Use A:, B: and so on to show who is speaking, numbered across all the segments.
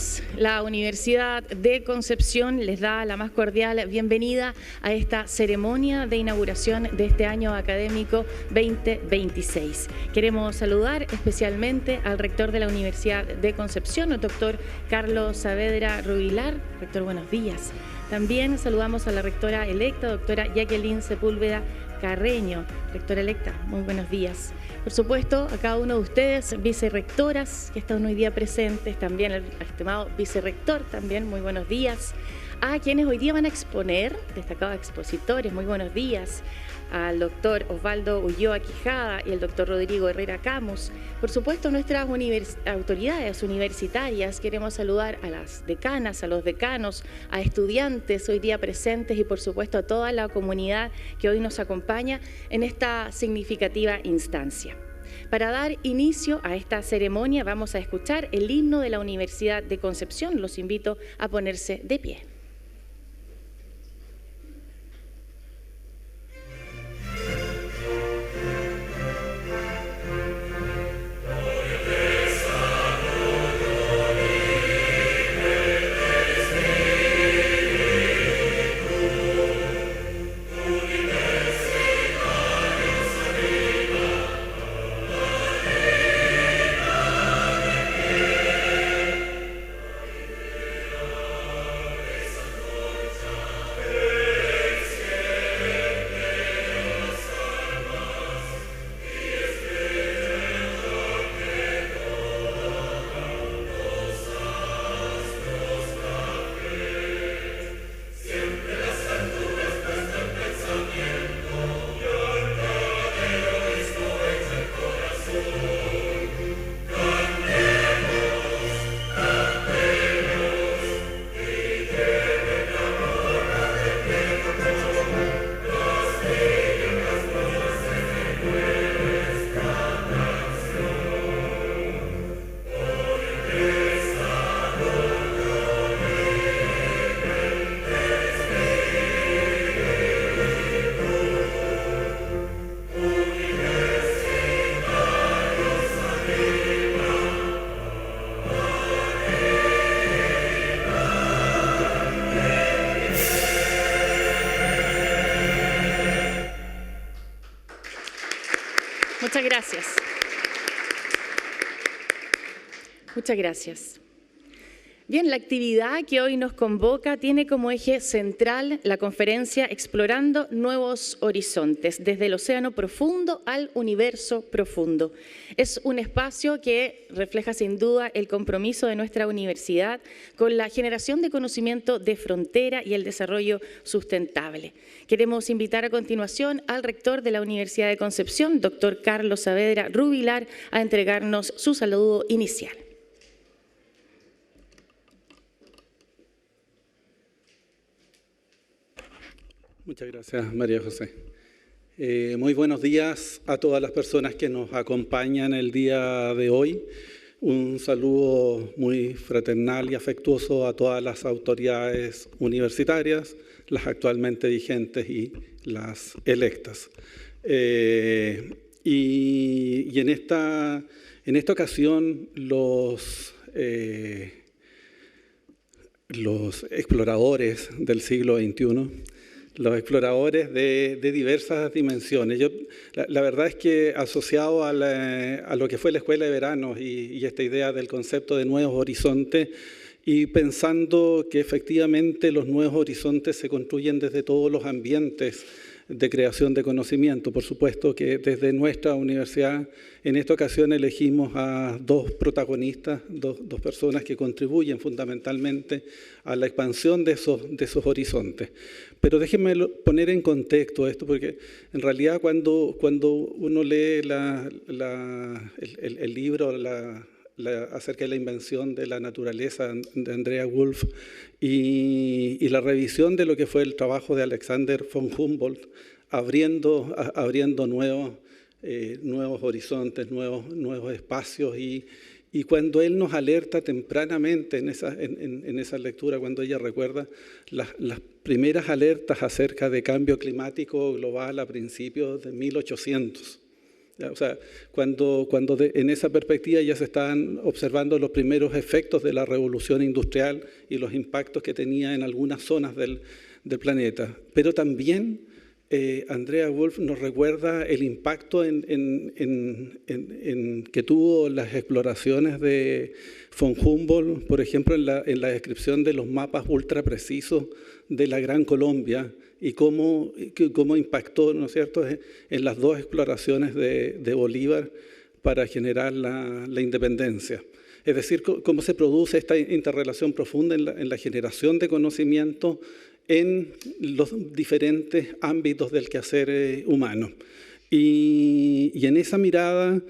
A: días. La Universidad de Concepción les da la más cordial bienvenida a esta ceremonia de inauguración de este año académico 2026. Queremos saludar especialmente al rector de la Universidad de Concepción, el doctor Carlos Saavedra Rubilar. Rector, buenos días. También saludamos a la rectora electa, doctora Jacqueline Sepúlveda Carreño. Rectora electa, muy buenos días. Por supuesto, a cada uno de ustedes, vicerrectoras que están hoy día presentes, también el estimado vicerrector, también muy buenos días. A quienes hoy día van a exponer, destacados expositores, muy buenos días. Al doctor Osvaldo Ulloa Quijada y el doctor Rodrigo Herrera Camus. Por supuesto, nuestras autoridades universitarias, queremos saludar a las decanas, a los decanos, a estudiantes hoy día presentes y por supuesto a toda la comunidad que hoy nos acompaña en esta significativa instancia. Para dar inicio a esta ceremonia vamos a escuchar el himno de la Universidad de Concepción. Los invito a ponerse de pie. Muchas gracias. Muchas gracias. Bien, la actividad que hoy nos convoca tiene como eje central la conferencia Explorando Nuevos Horizontes, desde el océano profundo al universo profundo. Es un espacio que refleja sin duda el compromiso de nuestra universidad con la generación de conocimiento de frontera y el desarrollo sustentable. Queremos invitar a continuación al rector de la Universidad de Concepción, doctor Carlos Saavedra Rubilar, a entregarnos su saludo inicial.
B: Muchas gracias, María José. Muy buenos días a todas las personas que nos acompañan el día de hoy. Un saludo muy fraternal y afectuoso a todas las autoridades universitarias, las actualmente vigentes y las electas. Y en esta ocasión los exploradores del siglo XXI, los exploradores de diversas dimensiones. La verdad es que asociado a lo que fue la Escuela de Verano y esta idea del concepto de nuevos horizontes, y pensando que efectivamente los nuevos horizontes se construyen desde todos los ambientes de creación de conocimiento. Por supuesto que desde nuestra universidad en esta ocasión elegimos a dos protagonistas, dos personas que contribuyen fundamentalmente a la expansión de esos horizontes. Pero déjenme poner en contexto esto, porque en realidad cuando uno lee el libro acerca de la invención de la naturaleza de Andrea Wulf y la revisión de lo que fue el trabajo de Alexander von Humboldt, abriendo nuevos horizontes, nuevos espacios, y cuando él nos alerta tempranamente en esa lectura, cuando ella recuerda las primeras alertas acerca de cambio climático global a principios de 1800, O sea, cuando en esa perspectiva ya se estaban observando los primeros efectos de la revolución industrial y los impactos que tenía en algunas zonas del planeta. Pero también Andrea Wulf nos recuerda el impacto que tuvo las exploraciones de von Humboldt, por ejemplo, en la descripción de los mapas ultra precisos de la Gran Colombia y cómo impactó, ¿no es cierto?, en las dos exploraciones de Bolívar para generar la independencia. Es decir, cómo se produce esta interrelación profunda en la generación de conocimiento en los diferentes ámbitos del quehacer humano. Y en esa mirada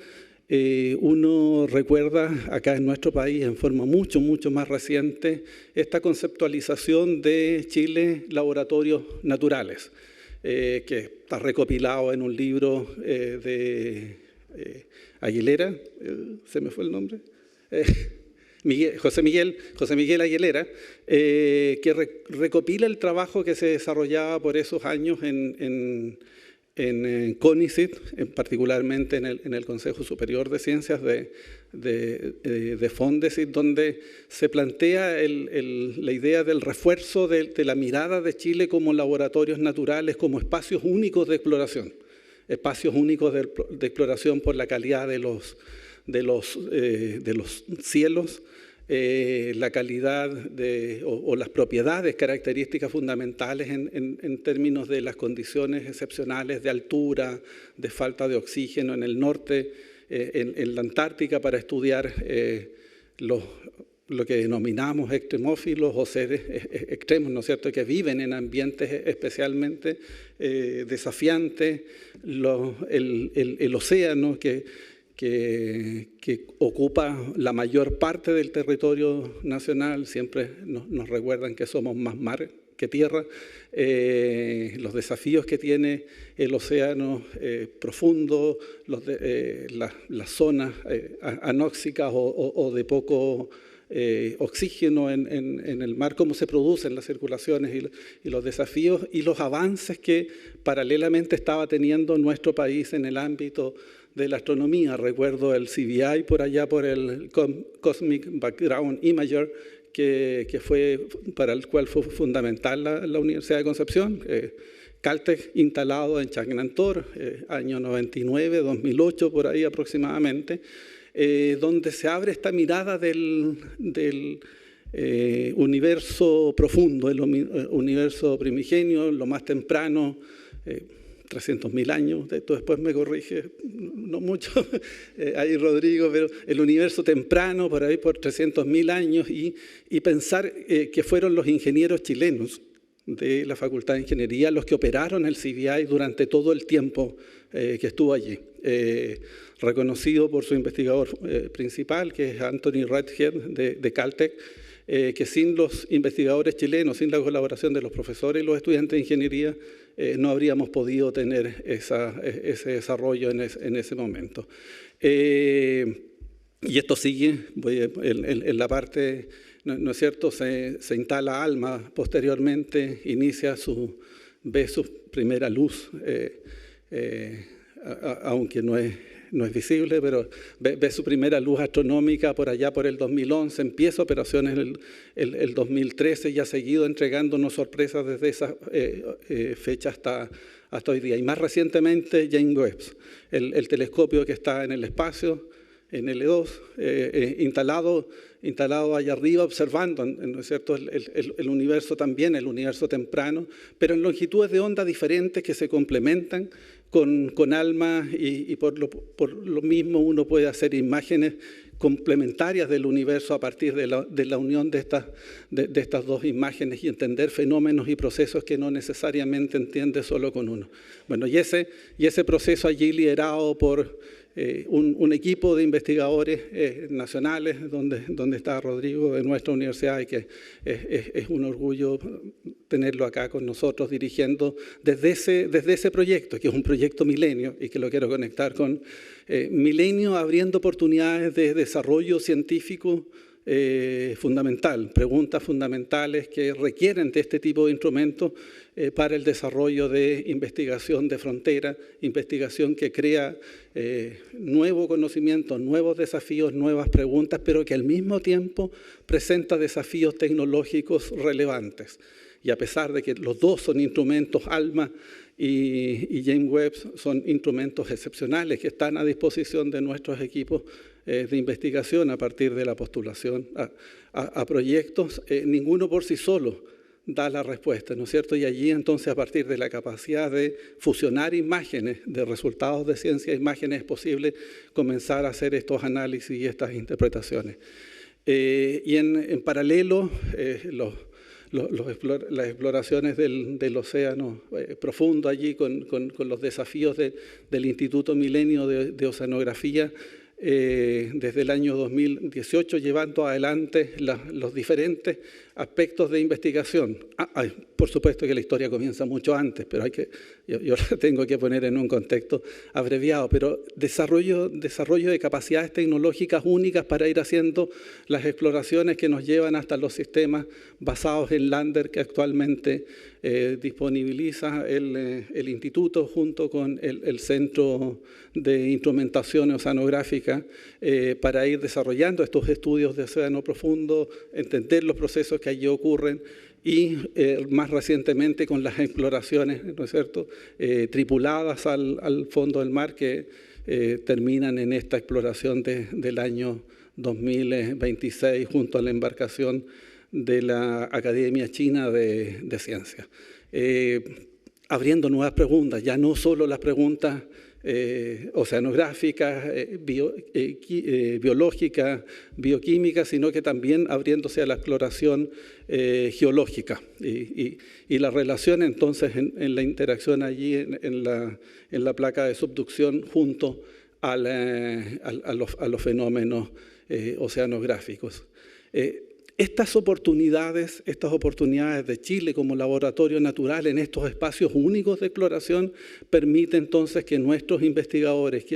B: uno recuerda acá en nuestro país en forma mucho más reciente esta conceptualización de Chile Laboratorios Naturales, que está recopilado en un libro de Aguilera, ¿se me fue el nombre? José Miguel Aguilera, que recopila el trabajo que se desarrollaba por esos años en CONICET, particularmente en el Consejo Superior de Ciencias de Fondesit, donde se plantea la idea del refuerzo de la mirada de Chile como laboratorios naturales, como espacios únicos de exploración, por la calidad de los cielos, la calidad o las propiedades, características fundamentales en términos de las condiciones excepcionales de altura, de falta de oxígeno en el norte, en la Antártica, para estudiar lo que denominamos extremófilos o seres extremos, ¿no es cierto?, que viven en ambientes especialmente desafiantes, el océano que ocupa la mayor parte del territorio nacional. Siempre nos recuerdan que somos más mar que tierra, los desafíos que tiene el océano profundo, las zonas anóxicas o de poco oxígeno en el mar, cómo se producen las circulaciones y los desafíos y los avances que paralelamente estaba teniendo nuestro país en el ámbito de la astronomía. Recuerdo el CBI por allá, por el Cosmic Background Imager, para el cual fue fundamental la Universidad de Concepción. Caltech instalado en Chacnantor, año 99, 2008, por ahí aproximadamente, donde se abre esta mirada del universo profundo, el universo primigenio, lo más temprano, 300.000 años, esto después me corrige, no mucho, ahí Rodrigo, pero el universo temprano, por ahí por 300.000 años, y pensar que fueron los ingenieros chilenos de la Facultad de Ingeniería los que operaron el CBI durante todo el tiempo que estuvo allí. Reconocido por su investigador principal, que es Anthony Redhead de Caltech, que sin los investigadores chilenos, sin la colaboración de los profesores y los estudiantes de ingeniería, no habríamos podido tener ese desarrollo en ese momento. Y esto sigue, en la parte, ¿no es cierto?, se instala ALMA posteriormente, ve su primera luz, aunque no es visible, pero ve su primera luz astronómica por allá por el 2011, empieza operaciones el 2013 y ha seguido entregándonos sorpresas desde esa fecha hasta hoy día. Y más recientemente James Webb, el telescopio que está en el espacio, en L2, instalado allá arriba, observando, ¿no es cierto?, el universo también, el universo temprano, pero en longitudes de onda diferentes que se complementan con ALMA y por lo mismo uno puede hacer imágenes complementarias del universo a partir de la unión de estas dos imágenes y entender fenómenos y procesos que no necesariamente entiende solo con uno. Bueno, y ese proceso allí liderado por un equipo de investigadores nacionales, donde está Rodrigo de nuestra universidad, y que es un orgullo tenerlo acá con nosotros dirigiendo desde ese proyecto, que es un proyecto Milenio, y que lo quiero conectar con Milenio, abriendo oportunidades de desarrollo científico fundamental, preguntas fundamentales que requieren de este tipo de instrumentos para el desarrollo de investigación de frontera, investigación que crea nuevo conocimiento, nuevos desafíos, nuevas preguntas, pero que al mismo tiempo presenta desafíos tecnológicos relevantes. Y a pesar de que los dos son instrumentos, ALMA y James Webb son instrumentos excepcionales que están a disposición de nuestros equipos de investigación a partir de la postulación a proyectos, ninguno por sí solo da la respuesta, ¿no es cierto? Y allí entonces, a partir de la capacidad de fusionar imágenes, de resultados de ciencia e imágenes, es posible comenzar a hacer estos análisis y estas interpretaciones. Y en paralelo, las exploraciones del océano profundo allí con los desafíos del Instituto Milenio de Oceanografía, desde el año 2018, llevando adelante los diferentes aspectos de investigación. Por supuesto que la historia comienza mucho antes, pero yo la tengo que poner en un contexto abreviado, pero desarrollo de capacidades tecnológicas únicas para ir haciendo las exploraciones que nos llevan hasta los sistemas basados en Lander que actualmente disponibiliza el Instituto junto con el Centro de Instrumentación Oceanográfica para ir desarrollando estos estudios de océano profundo, entender los procesos que allí ocurren y más recientemente con las exploraciones, ¿no es cierto?, tripuladas al fondo del mar que terminan en esta exploración del año 2026 junto a la embarcación de la Academia China de Ciencias. Abriendo nuevas preguntas, ya no solo las preguntas oceanográficas, biológicas, bioquímicas, sino que también abriéndose a la exploración geológica. Y la relación entonces en la interacción allí en la placa de subducción junto a los fenómenos oceanográficos. Estas oportunidades de Chile como laboratorio natural en estos espacios únicos de exploración permiten entonces que nuestros investigadores,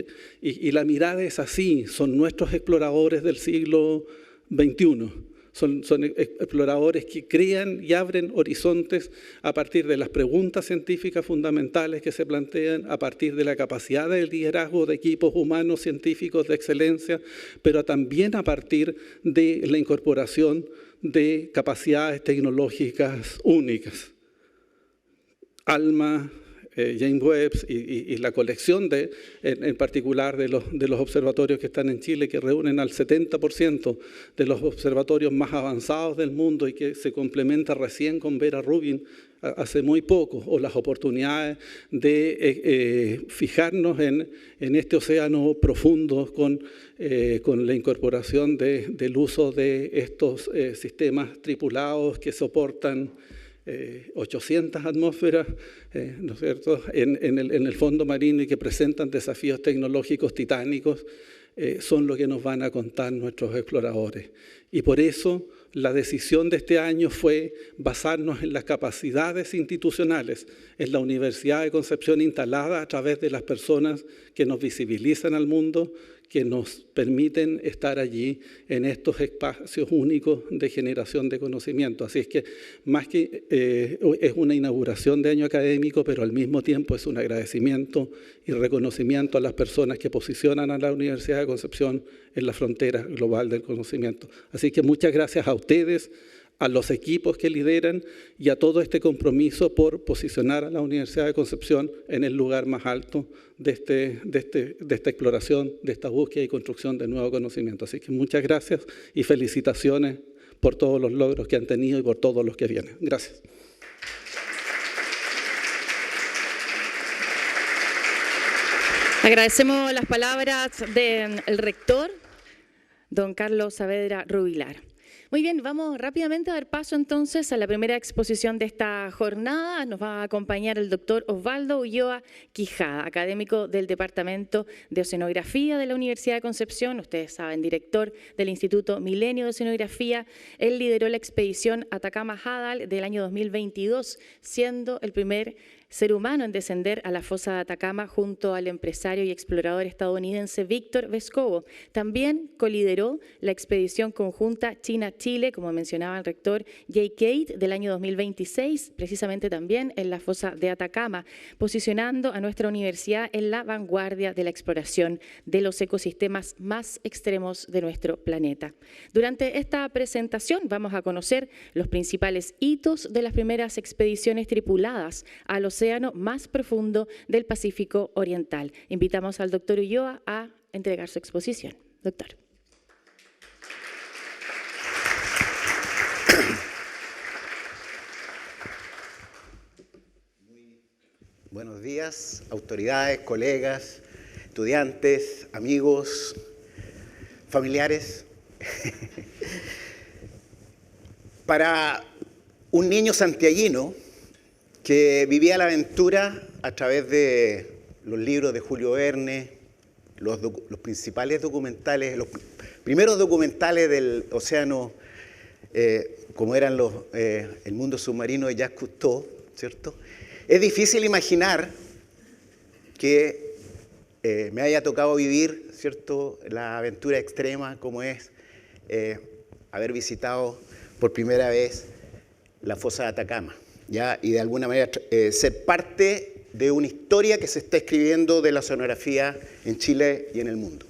B: y la mirada es así, son nuestros exploradores del siglo XXI, son exploradores que crean y abren horizontes a partir de las preguntas científicas fundamentales que se plantean, a partir de la capacidad del liderazgo de equipos humanos científicos de excelencia, pero también a partir de la incorporación de capacidades tecnológicas únicas. ALMA, James Webb y la colección en particular de los observatorios que están en Chile, que reúnen al 70% de los observatorios más avanzados del mundo y que se complementa recién con Vera Rubin hace muy poco, o las oportunidades de fijarnos en este océano profundo con la incorporación del uso de estos sistemas tripulados que soportan 800 atmósferas, ¿no es cierto?, en el fondo marino y que presentan desafíos tecnológicos titánicos, son lo que nos van a contar nuestros exploradores. Y por eso la decisión de este año fue basarnos en las capacidades institucionales, en la Universidad de Concepción instalada a través de las personas que nos visibilizan al mundo, que nos permiten estar allí en estos espacios únicos de generación de conocimiento. Así es que más que es una inauguración de año académico, pero al mismo tiempo es un agradecimiento y reconocimiento a las personas que posicionan a la Universidad de Concepción en la frontera global del conocimiento. Así que muchas gracias a ustedes, a los equipos que lideran y a todo este compromiso por posicionar a la Universidad de Concepción en el lugar más alto de esta exploración, de esta búsqueda y construcción de nuevo conocimiento. Así que muchas gracias y felicitaciones por todos los logros que han tenido y por todos los que vienen. Gracias.
A: Agradecemos las palabras del rector, don Carlos Saavedra Rubilar. Muy bien, vamos rápidamente a dar paso entonces a la primera exposición de esta jornada. Nos va a acompañar el doctor Osvaldo Ulloa Quijada, académico del Departamento de Oceanografía de la Universidad de Concepción. Ustedes saben, director del Instituto Milenio de Oceanografía. Él lideró la expedición Atacama-Hadal del año 2022, siendo el primer ser humano en descender a la fosa de Atacama junto al empresario y explorador estadounidense Víctor Vescovo. También colideró la expedición conjunta China-Chile, como mencionaba el rector Jay Cate, del año 2026, precisamente también en la fosa de Atacama, posicionando a nuestra universidad en la vanguardia de la exploración de los ecosistemas más extremos de nuestro planeta. Durante esta presentación vamos a conocer los principales hitos de las primeras expediciones tripuladas al océano más profundo del Pacífico Oriental. Invitamos al doctor Ulloa a entregar su exposición. Doctor.
C: Buenos días, autoridades, colegas, estudiantes, amigos, familiares. Para un niño santiaguino que vivía la aventura a través de los libros de Julio Verne, los principales documentales, los primeros documentales del océano, como eran El mundo submarino de Jacques Cousteau, ¿cierto? Es difícil imaginar que me haya tocado vivir, ¿cierto?, la aventura extrema como es haber visitado por primera vez la fosa de Atacama, ¿ya? Y de alguna manera ser parte de una historia que se está escribiendo de la oceanografía en Chile y en el mundo.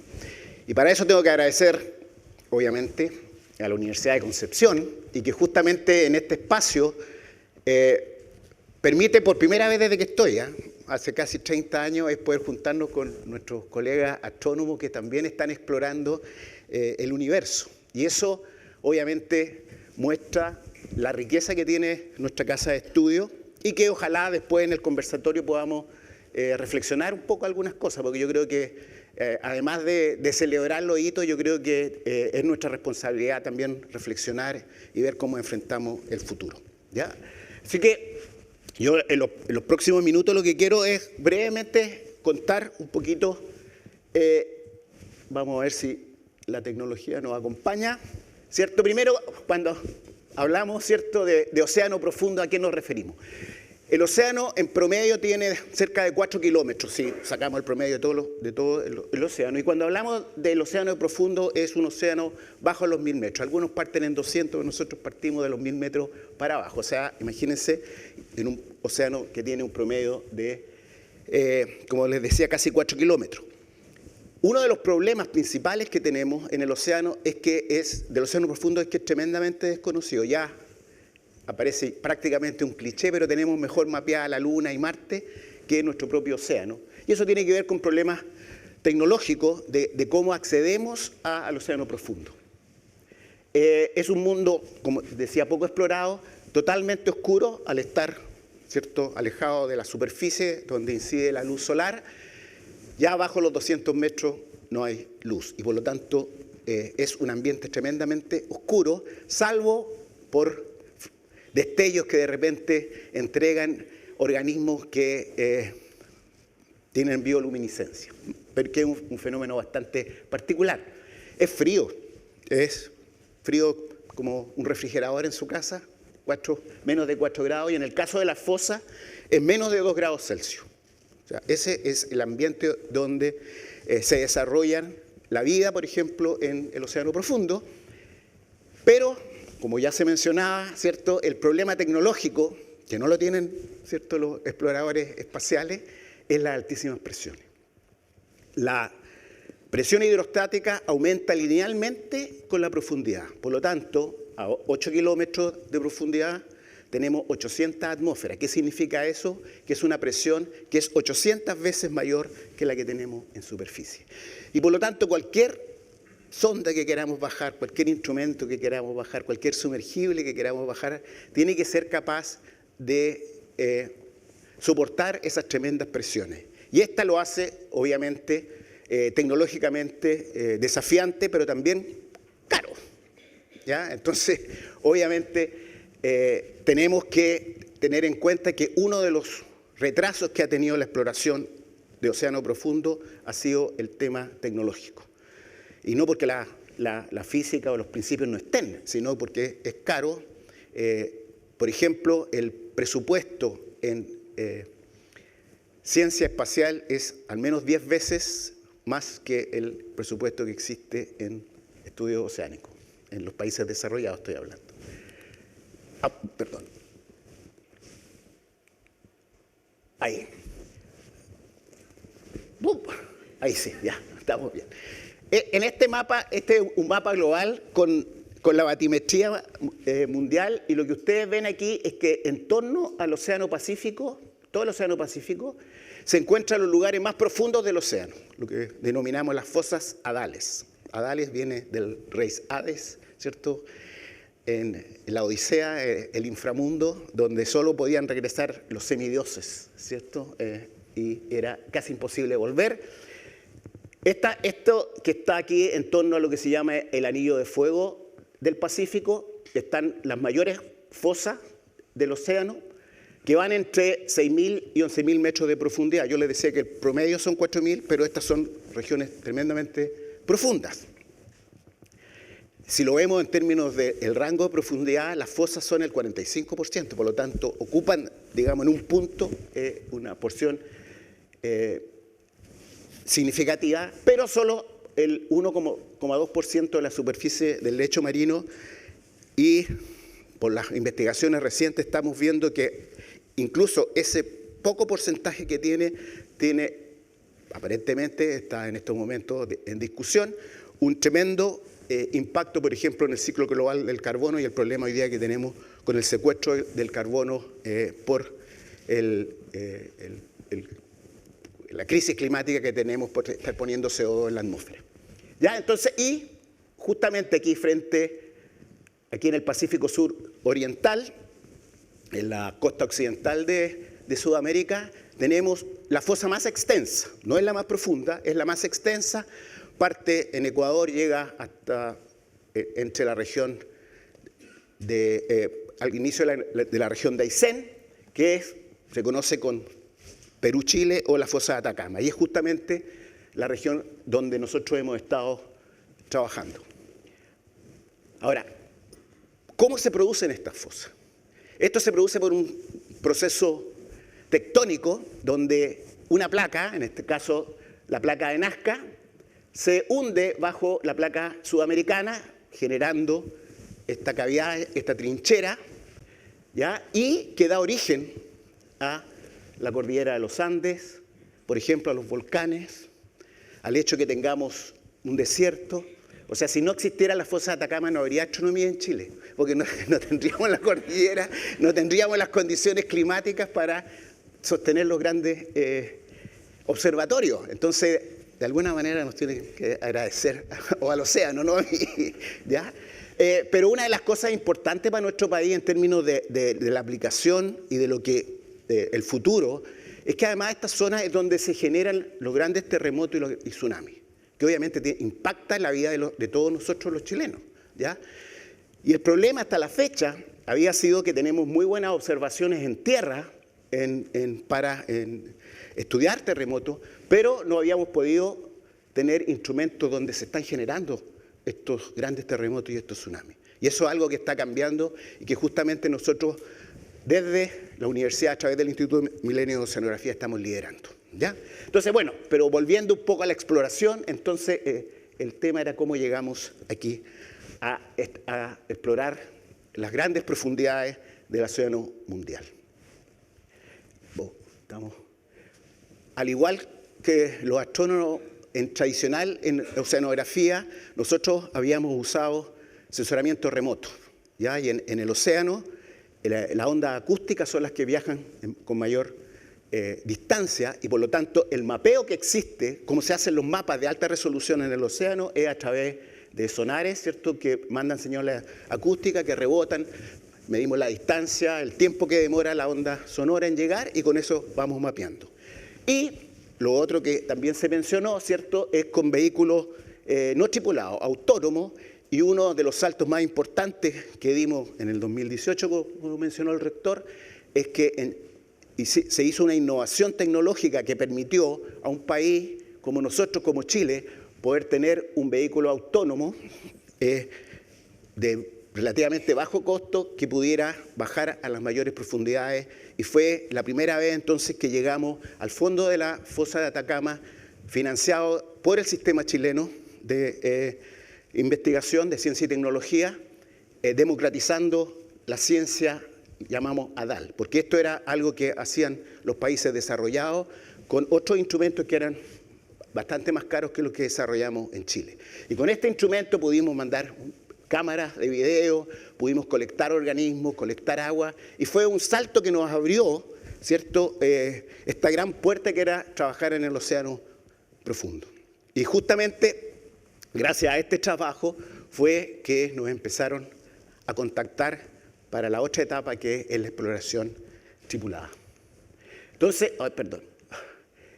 C: Y para eso tengo que agradecer, obviamente, a la Universidad de Concepción, y que justamente en este espacio permite por primera vez desde que estoy, hace casi 30 años, es poder juntarnos con nuestros colegas astrónomos que también están explorando el universo. Y eso, obviamente, muestra la riqueza que tiene nuestra casa de estudio y que ojalá después en el conversatorio podamos reflexionar un poco algunas cosas, porque yo creo que además de celebrar los hitos, yo creo que es nuestra responsabilidad también reflexionar y ver cómo enfrentamos el futuro, ¿ya? Así que yo en los próximos minutos lo que quiero es brevemente contar un poquito, vamos a ver si la tecnología nos acompaña, ¿cierto? Primero, cuando hablamos, ¿cierto?, de océano profundo, ¿a qué nos referimos? El océano en promedio tiene cerca de 4 kilómetros, si sacamos el promedio de todo el océano. Y cuando hablamos del océano profundo, es un océano bajo los 1000 metros. Algunos parten en 200, nosotros partimos de los 1000 metros para abajo. O sea, imagínense en un océano que tiene un promedio de, como les decía, casi 4 kilómetros. Uno de los problemas principales que tenemos en el océano del océano profundo es que es tremendamente desconocido. Ya aparece prácticamente un cliché, pero tenemos mejor mapeada la Luna y Marte que nuestro propio océano. Y eso tiene que ver con problemas tecnológicos de cómo accedemos al océano profundo. Es un mundo, como decía, poco explorado, totalmente oscuro al estar, ¿cierto?, alejado de la superficie donde incide la luz solar. Ya bajo los 200 metros no hay luz y por lo tanto es un ambiente tremendamente oscuro, salvo por destellos que de repente entregan organismos que tienen bioluminiscencia, porque es un fenómeno bastante particular. Es frío como un refrigerador en su casa, menos de 4 grados, y en el caso de la fosa es menos de 2 grados Celsius. O sea, ese es el ambiente donde se desarrollan la vida, por ejemplo, en el océano profundo, pero como ya se mencionaba, ¿cierto?, el problema tecnológico, que no lo tienen, ¿cierto?, los exploradores espaciales, es las altísimas presiones. La presión hidrostática aumenta linealmente con la profundidad. Por lo tanto, a 8 kilómetros de profundidad tenemos 800 atmósferas. ¿Qué significa eso? Que es una presión que es 800 veces mayor que la que tenemos en superficie. Y por lo tanto, cualquier sonda que queramos bajar, cualquier instrumento que queramos bajar, cualquier sumergible que queramos bajar, tiene que ser capaz de soportar esas tremendas presiones. Y esta lo hace, obviamente, tecnológicamente desafiante, pero también caro, ¿ya? Entonces, obviamente, tenemos que tener en cuenta que uno de los retrasos que ha tenido la exploración de océano profundo ha sido el tema tecnológico. Y no porque la física o los principios no estén, sino porque es caro. Por ejemplo, el presupuesto en ciencia espacial es al menos 10 veces más que el presupuesto que existe en estudios oceánicos, en los países desarrollados estoy hablando. Perdón. Ahí. Ahí sí, ya, estamos bien. En este mapa, este es un mapa global con la batimetría mundial, y lo que ustedes ven aquí es que en torno al Océano Pacífico, todo el Océano Pacífico, se encuentran los lugares más profundos del océano, lo que denominamos las fosas hadales. Hadales viene del rey Hades, ¿cierto? En la Odisea, el inframundo, donde solo podían regresar los semidioses, ¿cierto? Y era casi imposible volver. Esto que está aquí en torno a lo que se llama el anillo de fuego del Pacífico, están las mayores fosas del océano, que van entre 6.000 y 11.000 metros de profundidad. Yo les decía que el promedio son 4.000, pero estas son regiones tremendamente profundas. Si lo vemos en términos del rango de profundidad, las fosas son el 45%, por lo tanto ocupan, digamos, en un punto una porción significativa, pero solo el 1,2% de la superficie del lecho marino, y por las investigaciones recientes estamos viendo que incluso ese poco porcentaje que tiene aparentemente, está en estos momentos en discusión, un tremendo impacto, por ejemplo, en el ciclo global del carbono y el problema hoy día que tenemos con el secuestro del carbono por la crisis climática que tenemos por estar poniendo CO2 en la atmósfera. ¿Ya? Entonces, y justamente aquí aquí en el Pacífico Sur Oriental, en la costa occidental de Sudamérica, tenemos la fosa más extensa, no es la más profunda, es la más extensa, parte en Ecuador, llega hasta entre la región al inicio de la región de Aysén, que se conoce con Perú-Chile o la fosa de Atacama, y es justamente la región donde nosotros hemos estado trabajando. Ahora, ¿cómo se producen estas fosas? Esto se produce por un proceso tectónico donde una placa, en este caso la placa de Nazca, se hunde bajo la placa sudamericana, generando esta cavidad, esta trinchera, ¿ya? Y que da origen a la cordillera de los Andes, por ejemplo, a los volcanes, al hecho que tengamos un desierto. O sea, si no existiera la fosa de Atacama no habría astronomía en Chile, porque no tendríamos la cordillera, no tendríamos las condiciones climáticas para sostener los grandes observatorios. Entonces, de alguna manera nos tiene que agradecer o al océano, ¿no? ¿Ya? Pero una de las cosas importantes para nuestro país en términos de la aplicación y de lo que el futuro, es que además esta zona es donde se generan los grandes terremotos y tsunamis, que obviamente impacta en la vida de todos nosotros los chilenos, ¿ya? Y el problema hasta la fecha había sido que tenemos muy buenas observaciones en tierra para estudiar terremotos, pero no habíamos podido tener instrumentos donde se están generando estos grandes terremotos y estos tsunamis. Y eso es algo que está cambiando y que justamente nosotros desde la universidad, a través del Instituto Milenio de Oceanografía, estamos liderando, ¿ya? Entonces, bueno, pero volviendo un poco a la exploración, entonces el tema era cómo llegamos aquí a explorar las grandes profundidades del océano mundial. Al igual que los astrónomos tradicional en oceanografía, nosotros habíamos usado sensoramiento remoto, ¿ya? Y en el océano, las ondas acústicas son las que viajan con mayor distancia, y por lo tanto el mapeo que existe, como se hacen los mapas de alta resolución en el océano, es a través de sonares, ¿cierto?, que mandan señales acústicas que rebotan, medimos la distancia, el tiempo que demora la onda sonora en llegar, y con eso vamos mapeando. Y lo otro que también se mencionó, ¿cierto?, es con vehículos no tripulados, autónomos, y uno de los saltos más importantes que dimos en el 2018, como mencionó el rector, es que se hizo una innovación tecnológica que permitió a un país como nosotros, como Chile, poder tener un vehículo autónomo relativamente bajo costo que pudiera bajar a las mayores profundidades, y fue la primera vez entonces que llegamos al fondo de la fosa de Atacama, financiado por el sistema chileno de investigación de ciencia y tecnología, democratizando la ciencia, llamamos ADAL, porque esto era algo que hacían los países desarrollados con otros instrumentos que eran bastante más caros que los que desarrollamos en Chile. Y con este instrumento pudimos mandar cámaras de video, pudimos colectar organismos, colectar agua, y fue un salto que nos abrió, ¿cierto?, esta gran puerta que era trabajar en el océano profundo. Y justamente gracias a este trabajo fue que nos empezaron a contactar para la otra etapa, que es la exploración tripulada. Entonces,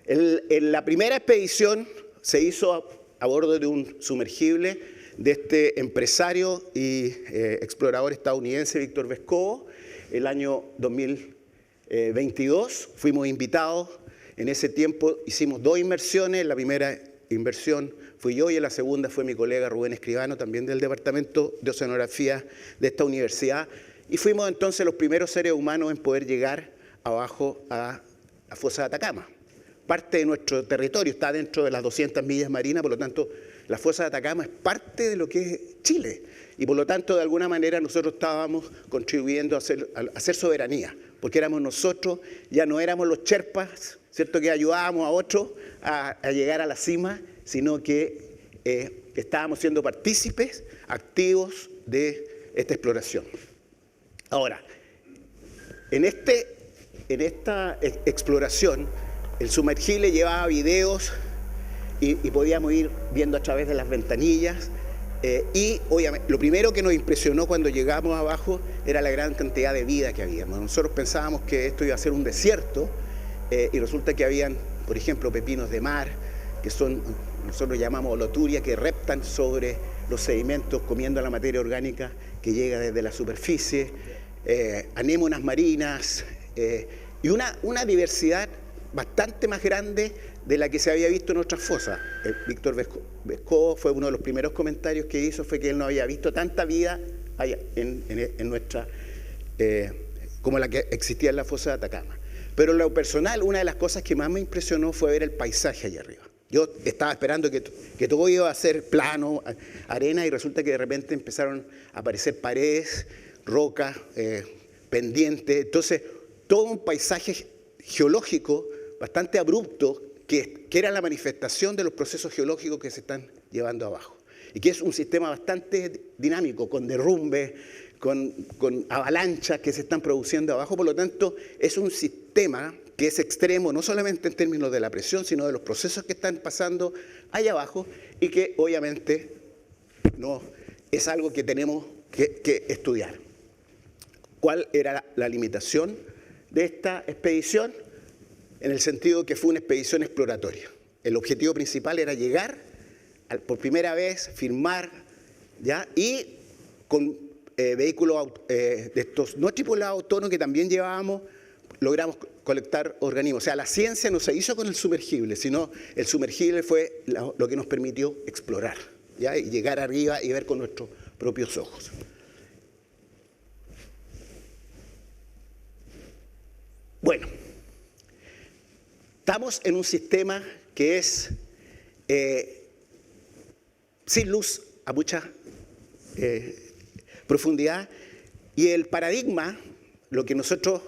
C: en la primera expedición se hizo a bordo de un sumergible de este empresario y explorador estadounidense Víctor Vescovo. El año 2022 fuimos invitados. En ese tiempo hicimos 2 inmersiones. La primera inversión fui yo y en la segunda fue mi colega Rubén Escribano, también del Departamento de Oceanografía de esta universidad. Y fuimos entonces los primeros seres humanos en poder llegar abajo a la fosa de Atacama. Parte de nuestro territorio está dentro de las 200 millas marinas, por lo tanto, la fosa de Atacama es parte de lo que es Chile. Y por lo tanto, de alguna manera, nosotros estábamos contribuyendo a hacer soberanía, porque éramos nosotros, ya no éramos los Sherpas, ¿cierto?, que ayudábamos a otros a llegar a la cima, sino que estábamos siendo partícipes activos de esta exploración. Ahora, en esta exploración, el sumergible llevaba videos y podíamos ir viendo a través de las ventanillas. Y obviamente, lo primero que nos impresionó cuando llegamos abajo era la gran cantidad de vida que había. Nosotros pensábamos que esto iba a ser un desierto y resulta que habían, por ejemplo, pepinos de mar, que son, nosotros llamamos holoturia, que reptan sobre los sedimentos comiendo la materia orgánica que llega desde la superficie, anémonas marinas y una diversidad bastante más grande de la que se había visto en otras fosas. Víctor Vescovo fue uno de los primeros comentarios que hizo, fue que él no había visto tanta vida en nuestra, como la que existía en la fosa de Atacama. Pero en lo personal, una de las cosas que más me impresionó fue ver el paisaje allá arriba. Yo estaba esperando que todo iba a ser plano, arena, y resulta que de repente empezaron a aparecer paredes, rocas, pendientes. Entonces, todo un paisaje geológico bastante abrupto que era la manifestación de los procesos geológicos que se están llevando abajo. Y que es un sistema bastante dinámico, con derrumbes, con avalanchas que se están produciendo abajo. Por lo tanto, es un sistema que es extremo, no solamente en términos de la presión, sino de los procesos que están pasando allá abajo, y que obviamente no es algo que tenemos que estudiar. ¿Cuál era la limitación de esta expedición? En el sentido que fue una expedición exploratoria. El objetivo principal era llegar por primera vez, filmar, ¿ya? Y con vehículos de estos no tripulados autónomos que también llevábamos, logramos colectar organismos. O sea, la ciencia no se hizo con el sumergible, sino el sumergible fue lo que nos permitió explorar, ¿ya? Y llegar arriba y ver con nuestros propios ojos. Bueno, estamos en un sistema que es sin luz a mucha profundidad, y el paradigma, lo que nosotros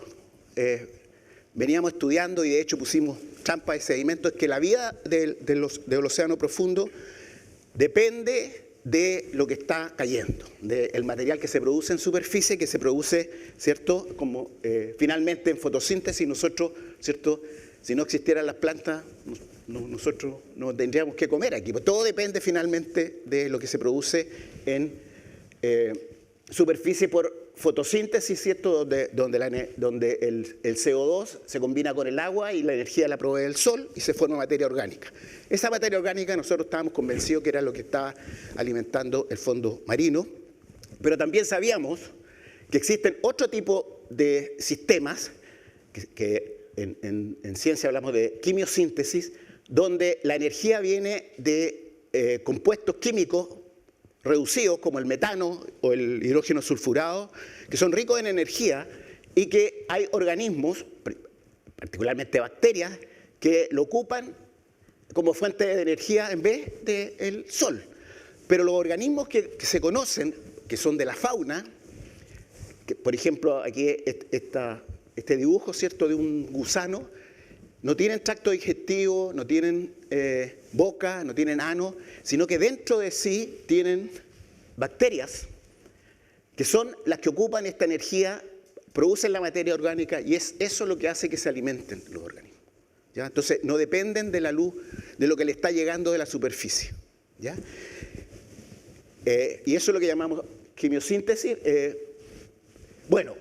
C: veníamos estudiando, y de hecho pusimos trampas de sedimento, es que la vida del océano profundo depende de lo que está cayendo, del material que se produce en superficie, que se produce, ¿cierto?, como finalmente en fotosíntesis. Nosotros, ¿cierto?, si no existieran las plantas, nosotros no tendríamos que comer aquí. Pues todo depende finalmente de lo que se produce en superficie por fotosíntesis, ¿cierto?, donde el CO2 se combina con el agua y la energía la provee el sol y se forma materia orgánica. Esa materia orgánica nosotros estábamos convencidos que era lo que estaba alimentando el fondo marino, pero también sabíamos que existen otro tipo de sistemas que en ciencia hablamos de quimiosíntesis, donde la energía viene de compuestos químicos reducidos, como el metano o el hidrógeno sulfurado, que son ricos en energía y que hay organismos, particularmente bacterias, que lo ocupan como fuente de energía en vez del sol. Pero los organismos que se conocen, que son de la fauna, que, por ejemplo, aquí este dibujo, ¿cierto?, de un gusano, no tienen tracto digestivo, no tienen boca, no tienen ano, sino que dentro de sí tienen bacterias que son las que ocupan esta energía, producen la materia orgánica y es eso lo que hace que se alimenten los organismos, ¿ya? Entonces no dependen de la luz, de lo que le está llegando de la superficie, ¿ya? Y eso es lo que llamamos quimiosíntesis. Bueno,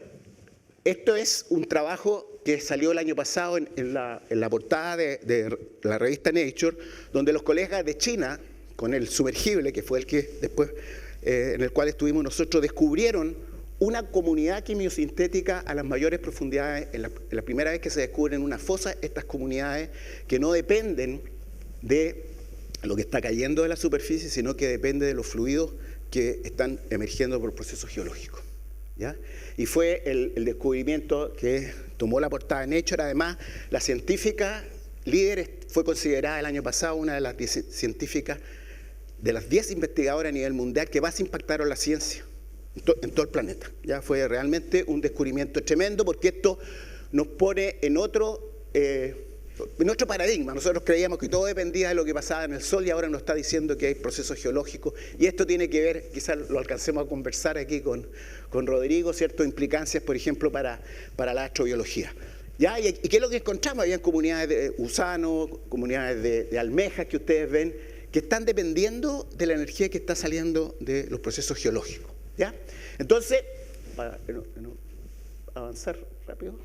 C: esto es un trabajo que salió el año pasado en la portada de la revista Nature, donde los colegas de China, con el sumergible, que fue el que después, en el cual estuvimos nosotros, descubrieron una comunidad quimiosintética a las mayores profundidades. En la primera vez que se descubren una fosa, estas comunidades que no dependen de lo que está cayendo de la superficie, sino que depende de los fluidos que están emergiendo por procesos geológicos, ¿ya? Y fue el descubrimiento que tomó la portada de Nature. Además, la científica líder fue considerada el año pasado una de las 10 científicas, de las 10 investigadoras a nivel mundial que más impactaron la ciencia en todo el planeta. Ya fue realmente un descubrimiento tremendo, porque esto nos pone en otro paradigma. Nosotros creíamos que todo dependía de lo que pasaba en el Sol y ahora nos está diciendo que hay procesos geológicos y esto tiene que ver, quizás lo alcancemos a conversar aquí con Rodrigo, ¿cierto? Implicancias, por ejemplo, para la astrobiología. ¿Ya? ¿Y qué es lo que encontramos? Habían comunidades de gusanos, comunidades de almejas que ustedes ven, que están dependiendo de la energía que está saliendo de los procesos geológicos, ¿ya? Entonces, para no avanzar rápido.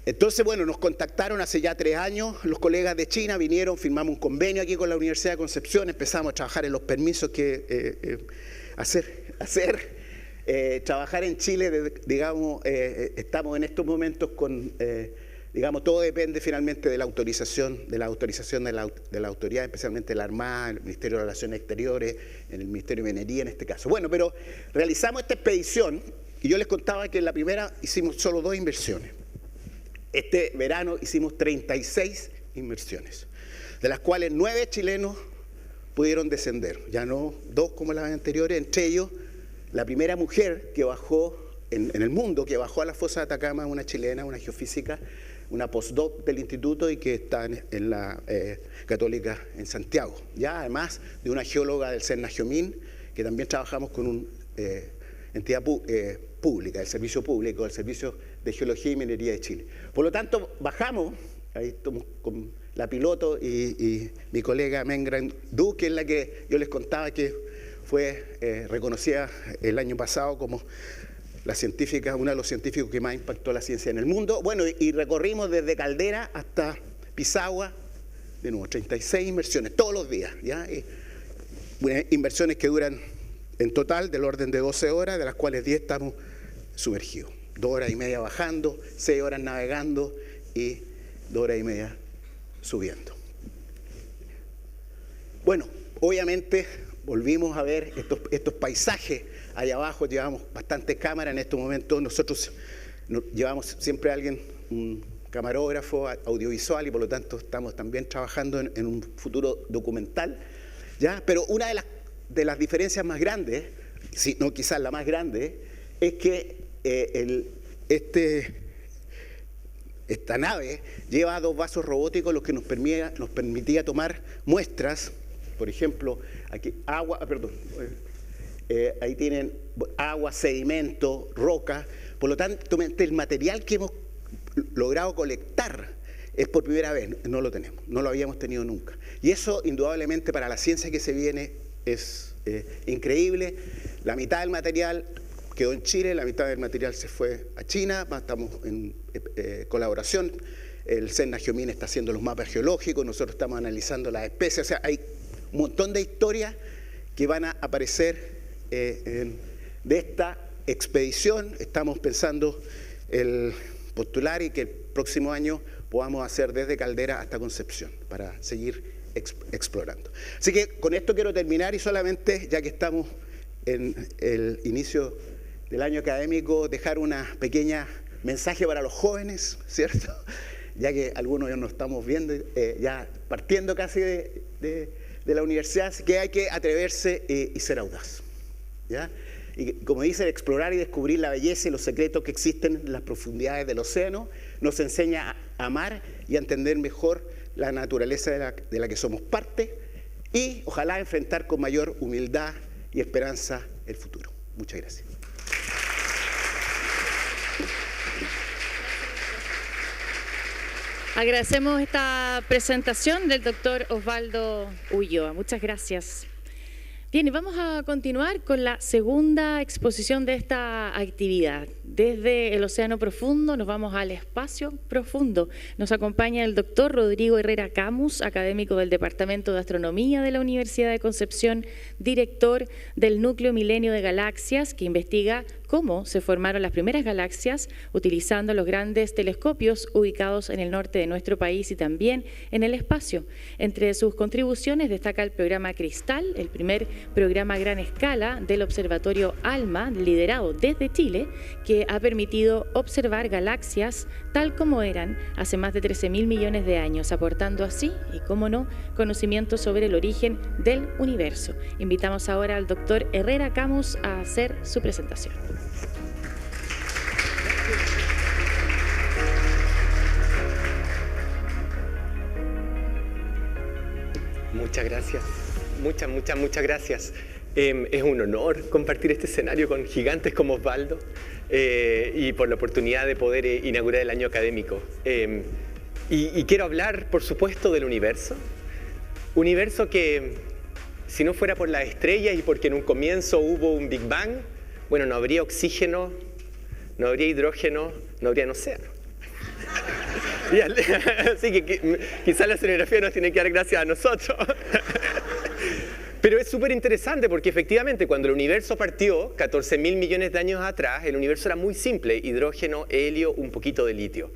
C: Entonces, bueno, nos contactaron hace ya 3 años, los colegas de China vinieron, firmamos un convenio aquí con la Universidad de Concepción, empezamos a trabajar en los permisos que trabajar en Chile, digamos, estamos en estos momentos con, digamos, todo depende finalmente de la autorización de la autoridad, especialmente la Armada, el Ministerio de Relaciones Exteriores, el Ministerio de Minería en este caso. Bueno, pero realizamos esta expedición y yo les contaba que en la primera hicimos solo 2 inversiones. Este verano hicimos 36 inversiones, de las cuales 9 chilenos pudieron descender, ya no 2 como las anteriores, entre ellos la primera mujer que bajó en el mundo, que bajó a la fosa de Atacama, una chilena, una geofísica, una postdoc del instituto y que está en la Católica en Santiago, ya además de una geóloga del Cernagiomín, que también trabajamos con una entidad pública, el Servicio Público, el Servicio de Geología y Minería de Chile. Por lo tanto, bajamos, ahí estamos con la piloto y mi colega Mengran Du, que es la que yo les contaba que fue reconocida el año pasado como la científica, uno de los científicos que más impactó la ciencia en el mundo. Bueno, y recorrimos desde Caldera hasta Pisagua, de nuevo, 36 inversiones, todos los días, ¿ya? Inversiones que duran en total del orden de 12 horas, de las cuales 10 estamos sumergidos. 2 horas y media bajando, 6 horas navegando y 2 horas y media subiendo. Bueno, obviamente volvimos a ver estos paisajes allá abajo, llevamos bastantes cámaras en estos momentos, nosotros llevamos siempre a alguien, un camarógrafo audiovisual y por lo tanto estamos también trabajando en un futuro documental, ¿ya? Pero una de las diferencias más grandes, si no quizás la más grande, es que esta nave lleva 2 vasos robóticos, los que nos permitía tomar muestras, por ejemplo, aquí ahí tienen agua, sedimento, roca. Por lo tanto, el material que hemos logrado colectar es por primera vez, no lo tenemos, no lo habíamos tenido nunca. Y eso, indudablemente, para la ciencia que se viene es increíble. La mitad del material quedó en Chile, la mitad del material se fue a China, estamos en colaboración. El Cernagiomín está haciendo los mapas geológicos, nosotros estamos analizando las especies, o sea, hay un montón de historias que van a aparecer de esta expedición. Estamos pensando el postular y que el próximo año podamos hacer desde Caldera hasta Concepción para seguir explorando. Así que con esto quiero terminar y solamente, ya que estamos en el inicio del año académico, dejar una pequeña mensaje para los jóvenes, ¿cierto? Ya que algunos ya nos estamos viendo, ya partiendo casi de la universidad, así que hay que atreverse y ser audaz, ¿ya? Y como dice, explorar y descubrir la belleza y los secretos que existen en las profundidades del océano nos enseña a amar y a entender mejor la naturaleza de la que somos parte y ojalá enfrentar con mayor humildad y esperanza el futuro. Muchas gracias.
A: Agradecemos esta presentación del doctor Osvaldo Ulloa. Muchas gracias. Bien, y vamos a continuar con la segunda exposición de esta actividad. Desde el océano profundo nos vamos al espacio profundo. Nos acompaña el doctor Rodrigo Herrera Camus, académico del Departamento de Astronomía de la Universidad de Concepción, director del Núcleo Milenio de Galaxias, que investiga cómo se formaron las primeras galaxias utilizando los grandes telescopios ubicados en el norte de nuestro país y también en el espacio. Entre sus contribuciones destaca el programa Cristal, el primer programa a gran escala del Observatorio ALMA, liderado desde Chile, que ha permitido observar galaxias tal como eran hace más de 13.000 millones de años, aportando así, y cómo no, conocimiento sobre el origen del universo. Invitamos ahora al doctor Herrera Camus a hacer su presentación.
D: Muchas gracias, muchas gracias. Es un honor compartir este escenario con gigantes como Osvaldo y por la oportunidad de poder inaugurar el año académico. Y quiero hablar, por supuesto, del universo. Universo que, si no fuera por las estrellas y porque en un comienzo hubo un Big Bang, bueno, no habría oxígeno, no habría hidrógeno, no habría océano. Así que quizás la escenografía nos tiene que dar gracias a nosotros. Pero es súper interesante porque efectivamente cuando el universo partió, 14.000 millones de años atrás, el universo era muy simple: hidrógeno, helio, un poquito de litio.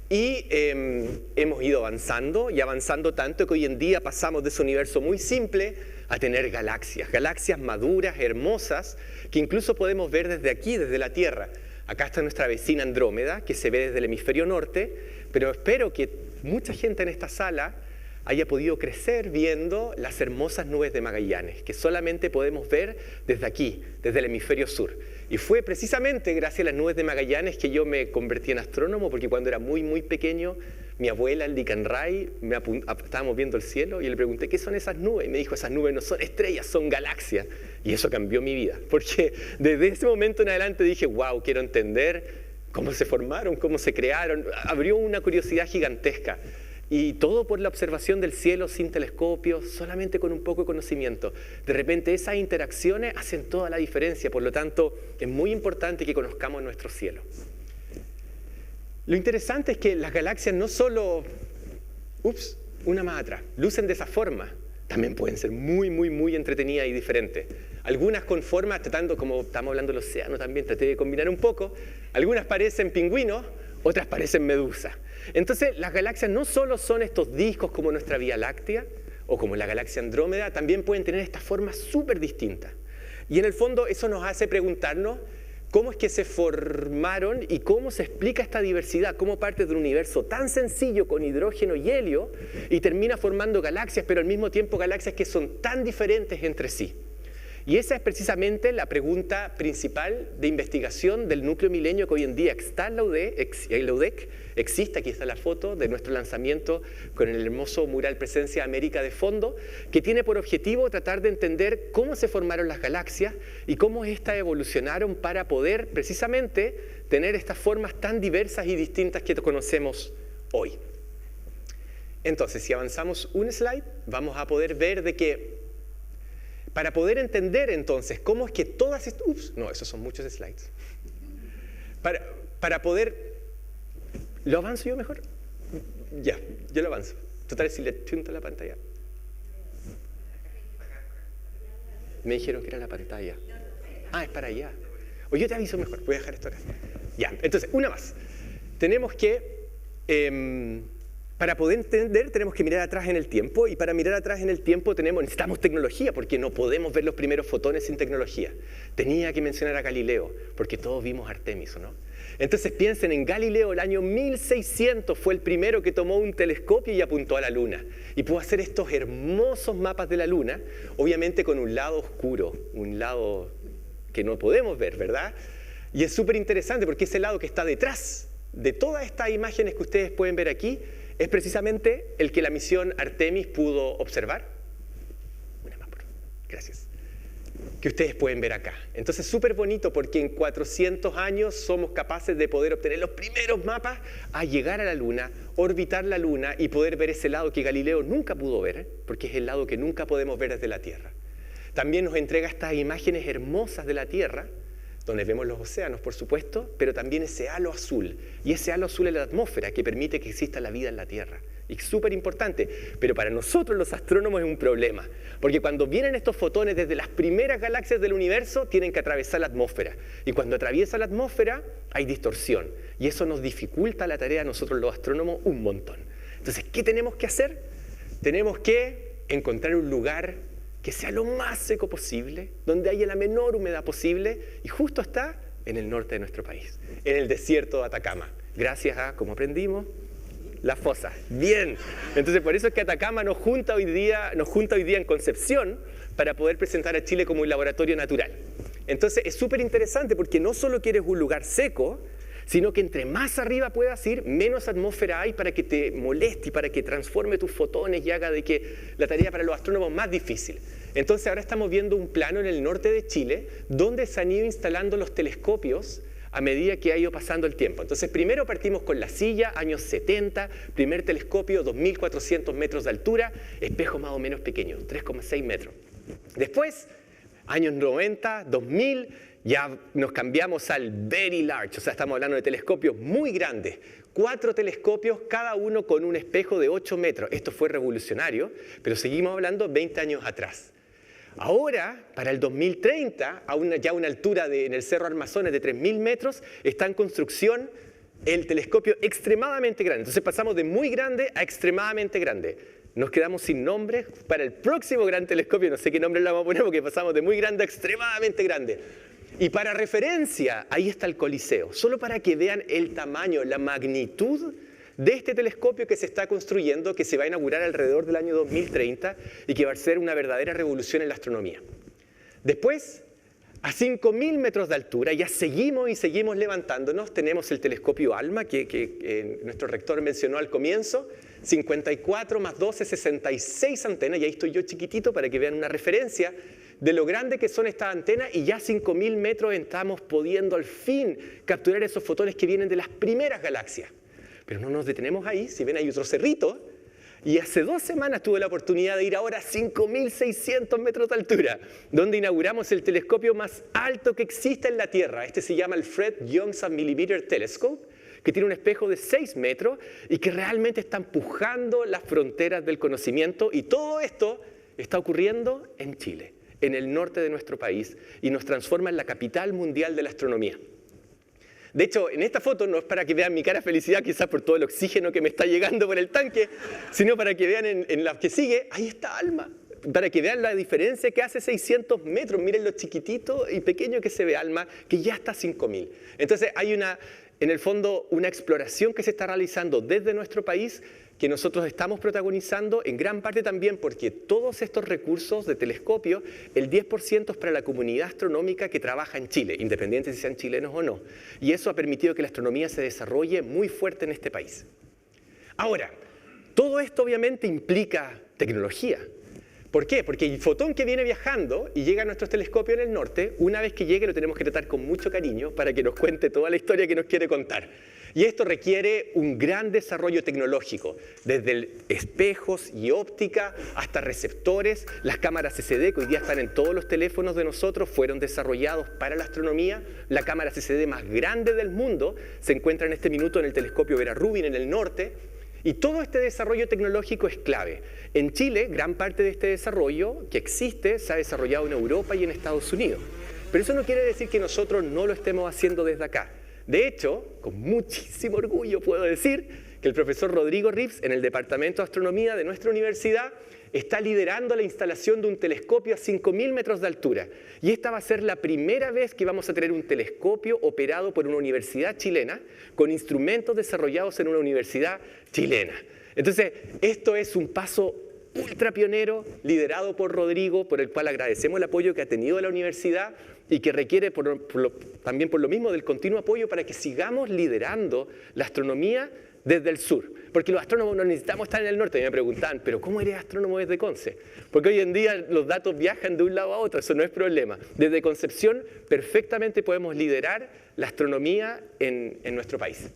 D: Y hemos ido avanzando y avanzando tanto que hoy en día pasamos de ese universo muy simple a tener galaxias maduras, hermosas, que incluso podemos ver desde aquí, desde la Tierra. Acá está nuestra vecina Andrómeda, que se ve desde el hemisferio norte, pero espero que mucha gente en esta sala haya podido crecer viendo las hermosas nubes de Magallanes, que solamente podemos ver desde aquí, desde el hemisferio sur. Y fue precisamente gracias a las nubes de Magallanes que yo me convertí en astrónomo, porque cuando era muy pequeño, mi abuela, el Dicanray, estábamos viendo el cielo y le pregunté, ¿qué son esas nubes? Y me dijo, esas nubes no son estrellas, son galaxias. Y eso cambió mi vida, porque desde ese momento en adelante dije, wow, quiero entender cómo se formaron, cómo se crearon. Abrió una curiosidad gigantesca. Y todo por la observación del cielo sin telescopios, solamente con un poco de conocimiento. De repente esas interacciones hacen toda la diferencia, por lo tanto es muy importante que conozcamos nuestro cielo. Lo interesante es que las galaxias no solo, una más atrás, lucen de esa forma, también pueden ser muy entretenidas y diferentes. Algunas con formas, tratando, como estamos hablando del océano también, traté de combinar un poco, algunas parecen pingüinos, otras parecen medusas. Entonces, las galaxias no solo son estos discos como nuestra Vía Láctea o como la galaxia Andrómeda, también pueden tener estas formas súper distintas. Y en el fondo eso nos hace preguntarnos cómo es que se formaron y cómo se explica esta diversidad, cómo parte de un universo tan sencillo con hidrógeno y helio y termina formando galaxias, pero al mismo tiempo galaxias que son tan diferentes entre sí. Y esa es precisamente la pregunta principal de investigación del Núcleo Milenio que hoy en día está en la UDEC, existe, aquí está la foto de nuestro lanzamiento con el hermoso mural Presencia de América de fondo, que tiene por objetivo tratar de entender cómo se formaron las galaxias y cómo éstas evolucionaron para poder precisamente tener estas formas tan diversas y distintas que conocemos hoy. Entonces, si avanzamos un slide, vamos a poder ver de que para poder entender entonces cómo es que todas estas... esos son muchos slides. Para poder... ¿Lo avanzo yo mejor? Ya, yo lo avanzo. Total, si le chunto la pantalla. Me dijeron que era la pantalla. Es para allá. O yo te aviso mejor, voy a dejar esto acá. Ya, entonces, una más. Tenemos que... Para poder entender tenemos que mirar atrás en el tiempo, y para mirar atrás en el tiempo necesitamos tecnología, porque no podemos ver los primeros fotones sin tecnología. Tenía que mencionar a Galileo, porque todos vimos Artemis, ¿o no? Entonces piensen en Galileo, el año 1600 fue el primero que tomó un telescopio y apuntó a la Luna. Y pudo hacer estos hermosos mapas de la Luna, obviamente con un lado oscuro, un lado que no podemos ver, ¿verdad? Y es súper interesante porque ese lado que está detrás de todas estas imágenes que ustedes pueden ver aquí es precisamente el que la misión Artemis pudo observar. Una más, por favor. Gracias. Que ustedes pueden ver acá. Entonces, súper bonito porque en 400 años somos capaces de poder obtener los primeros mapas a llegar a la Luna, orbitar la Luna y poder ver ese lado que Galileo nunca pudo ver, porque es el lado que nunca podemos ver desde la Tierra. También nos entrega estas imágenes hermosas de la Tierra, donde vemos los océanos, por supuesto, pero también ese halo azul. Y ese halo azul es la atmósfera que permite que exista la vida en la Tierra. Y es súper importante, pero para nosotros los astrónomos es un problema. Porque cuando vienen estos fotones desde las primeras galaxias del universo, tienen que atravesar la atmósfera. Y cuando atraviesa la atmósfera, hay distorsión. Y eso nos dificulta la tarea a nosotros los astrónomos un montón. Entonces, ¿qué tenemos que hacer? Tenemos que encontrar un lugar que sea lo más seco posible, donde haya la menor humedad posible, y justo está en el norte de nuestro país, en el desierto de Atacama, gracias a, como aprendimos, las fosas. Bien, entonces por eso es que Atacama nos junta hoy día en Concepción para poder presentar a Chile como un laboratorio natural. Entonces es súper interesante porque no solo quieres un lugar seco, sino que entre más arriba puedas ir, menos atmósfera hay para que te moleste y para que transforme tus fotones y haga de que la tarea para los astrónomos más difícil. Entonces ahora estamos viendo un plano en el norte de Chile donde se han ido instalando los telescopios a medida que ha ido pasando el tiempo. Entonces primero partimos con La Silla, años 70, primer telescopio, 2.400 metros de altura, espejo más o menos pequeño, 3,6 metros. Después, años 90, 2000, ya nos cambiamos al Very Large, o sea, estamos hablando de telescopios muy grandes. 4 telescopios, cada uno con un espejo de 8 metros. Esto fue revolucionario, pero seguimos hablando 20 años atrás. Ahora, para el 2030, ya a una altura en el Cerro Armazones de 3.000 metros, está en construcción el telescopio extremadamente grande. Entonces pasamos de muy grande a extremadamente grande. Nos quedamos sin nombre para el próximo gran telescopio, no sé qué nombre le vamos a poner porque pasamos de muy grande a extremadamente grande. Y para referencia, ahí está el Coliseo, solo para que vean el tamaño, la magnitud de este telescopio que se está construyendo, que se va a inaugurar alrededor del año 2030 y que va a ser una verdadera revolución en la astronomía. Después, a 5.000 metros de altura, ya seguimos y seguimos levantándonos, tenemos el telescopio ALMA, que nuestro rector mencionó al comienzo, 54 más 12, 66 antenas, y ahí estoy yo chiquitito para que vean una referencia de lo grande que son estas antenas, y ya a 5.000 metros estamos pudiendo al fin capturar esos fotones que vienen de las primeras galaxias. Pero no nos detenemos ahí, si ven hay otro cerrito, y hace 2 semanas tuve la oportunidad de ir ahora a 5.600 metros de altura, donde inauguramos el telescopio más alto que existe en la Tierra. Este se llama el Fred Young Submillimeter Telescope, que tiene un espejo de 6 metros y que realmente está empujando las fronteras del conocimiento, y todo esto está ocurriendo en Chile, en el norte de nuestro país, y nos transforma en la capital mundial de la astronomía. De hecho, en esta foto no es para que vean mi cara de felicidad, quizás por todo el oxígeno que me está llegando por el tanque, sino para que vean en la que sigue, ahí está ALMA, para que vean la diferencia que hace 600 metros. Miren lo chiquitito y pequeño que se ve ALMA, que ya está a 5.000. Entonces hay en el fondo una exploración que se está realizando desde nuestro país, que nosotros estamos protagonizando en gran parte también porque todos estos recursos de telescopio, el 10% es para la comunidad astronómica que trabaja en Chile, independiente si sean chilenos o no. Y eso ha permitido que la astronomía se desarrolle muy fuerte en este país. Ahora, todo esto obviamente implica tecnología. ¿Por qué? Porque el fotón que viene viajando y llega a nuestros telescopios en el norte, una vez que llegue lo tenemos que tratar con mucho cariño para que nos cuente toda la historia que nos quiere contar. Y esto requiere un gran desarrollo tecnológico, desde espejos y óptica hasta receptores. Las cámaras CCD, que hoy día están en todos los teléfonos de nosotros, fueron desarrollados para la astronomía. La cámara CCD más grande del mundo se encuentra en este minuto en el telescopio Vera Rubin en el norte. Y todo este desarrollo tecnológico es clave. En Chile, gran parte de este desarrollo que existe se ha desarrollado en Europa y en Estados Unidos. Pero eso no quiere decir que nosotros no lo estemos haciendo desde acá. De hecho, con muchísimo orgullo puedo decir que el profesor Rodrigo Rips, en el Departamento de Astronomía de nuestra universidad, está liderando la instalación de un telescopio a 5.000 metros de altura. Y esta va a ser la primera vez que vamos a tener un telescopio operado por una universidad chilena, con instrumentos desarrollados en una universidad chilena. Entonces, esto es un paso ultra pionero, liderado por Rodrigo, por el cual agradecemos el apoyo que ha tenido la universidad y que requiere también por lo mismo del continuo apoyo para que sigamos liderando la astronomía desde el sur. Porque los astrónomos no necesitamos estar en el norte. Y me preguntaban, ¿pero cómo eres astrónomo desde Conce? Porque hoy en día los datos viajan de un lado a otro, eso no es problema. Desde Concepción perfectamente podemos liderar la astronomía en nuestro país.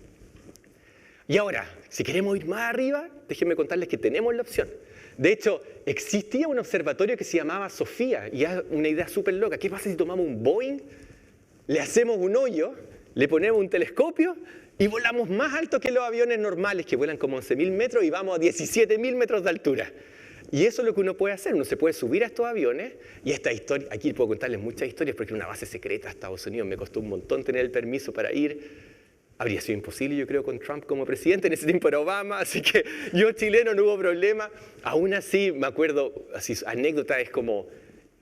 D: Y ahora, si queremos ir más arriba, déjenme contarles que tenemos la opción. De hecho, existía un observatorio que se llamaba Sofía, y es una idea súper loca. ¿Qué pasa si tomamos un Boeing, le hacemos un hoyo, le ponemos un telescopio y volamos más alto que los aviones normales, que vuelan como 11.000 metros y vamos a 17.000 metros de altura? Y eso es lo que uno puede hacer. Uno se puede subir a estos aviones, y esta historia, aquí puedo contarles muchas historias, porque una base secreta a Estados Unidos me costó un montón tener el permiso para ir. Habría sido imposible, yo creo, con Trump como presidente. En ese tiempo era Obama, así que yo chileno no hubo problema. Aún así, me acuerdo, así, anécdota es como,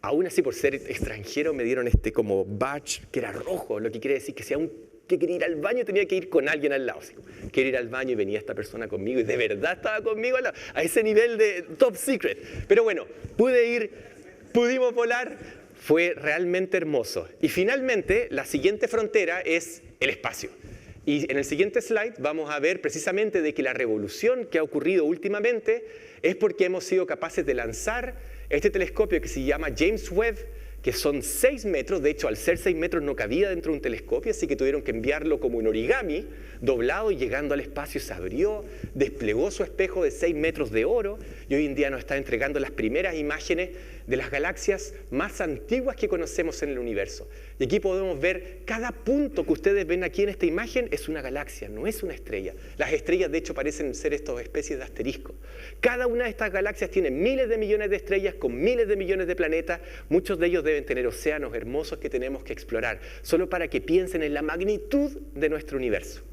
D: aún así por ser extranjero me dieron este como badge que era rojo, lo que quiere decir que si aún que quería ir al baño tenía que ir con alguien al lado. Así, quería ir al baño y venía esta persona conmigo y de verdad estaba conmigo al lado, a ese nivel de top secret. Pero bueno, pude ir, pudimos volar, fue realmente hermoso. Y finalmente, la siguiente frontera es el espacio. Y en el siguiente slide vamos a ver precisamente de que la revolución que ha ocurrido últimamente es porque hemos sido capaces de lanzar este telescopio que se llama James Webb, que son 6 metros, de hecho al ser 6 metros no cabía dentro de un telescopio, así que tuvieron que enviarlo como un origami, doblado, y llegando al espacio se abrió, desplegó su espejo de 6 metros de oro, y hoy en día nos está entregando las primeras imágenes de las galaxias más antiguas que conocemos en el universo. Y aquí podemos ver cada punto que ustedes ven aquí en esta imagen es una galaxia, no es una estrella. Las estrellas de hecho parecen ser estas especies de asterisco. Cada una de estas galaxias tiene miles de millones de estrellas con miles de millones de planetas. Muchos de ellos deben tener océanos hermosos que tenemos que explorar, solo para que piensen en la magnitud de nuestro universo.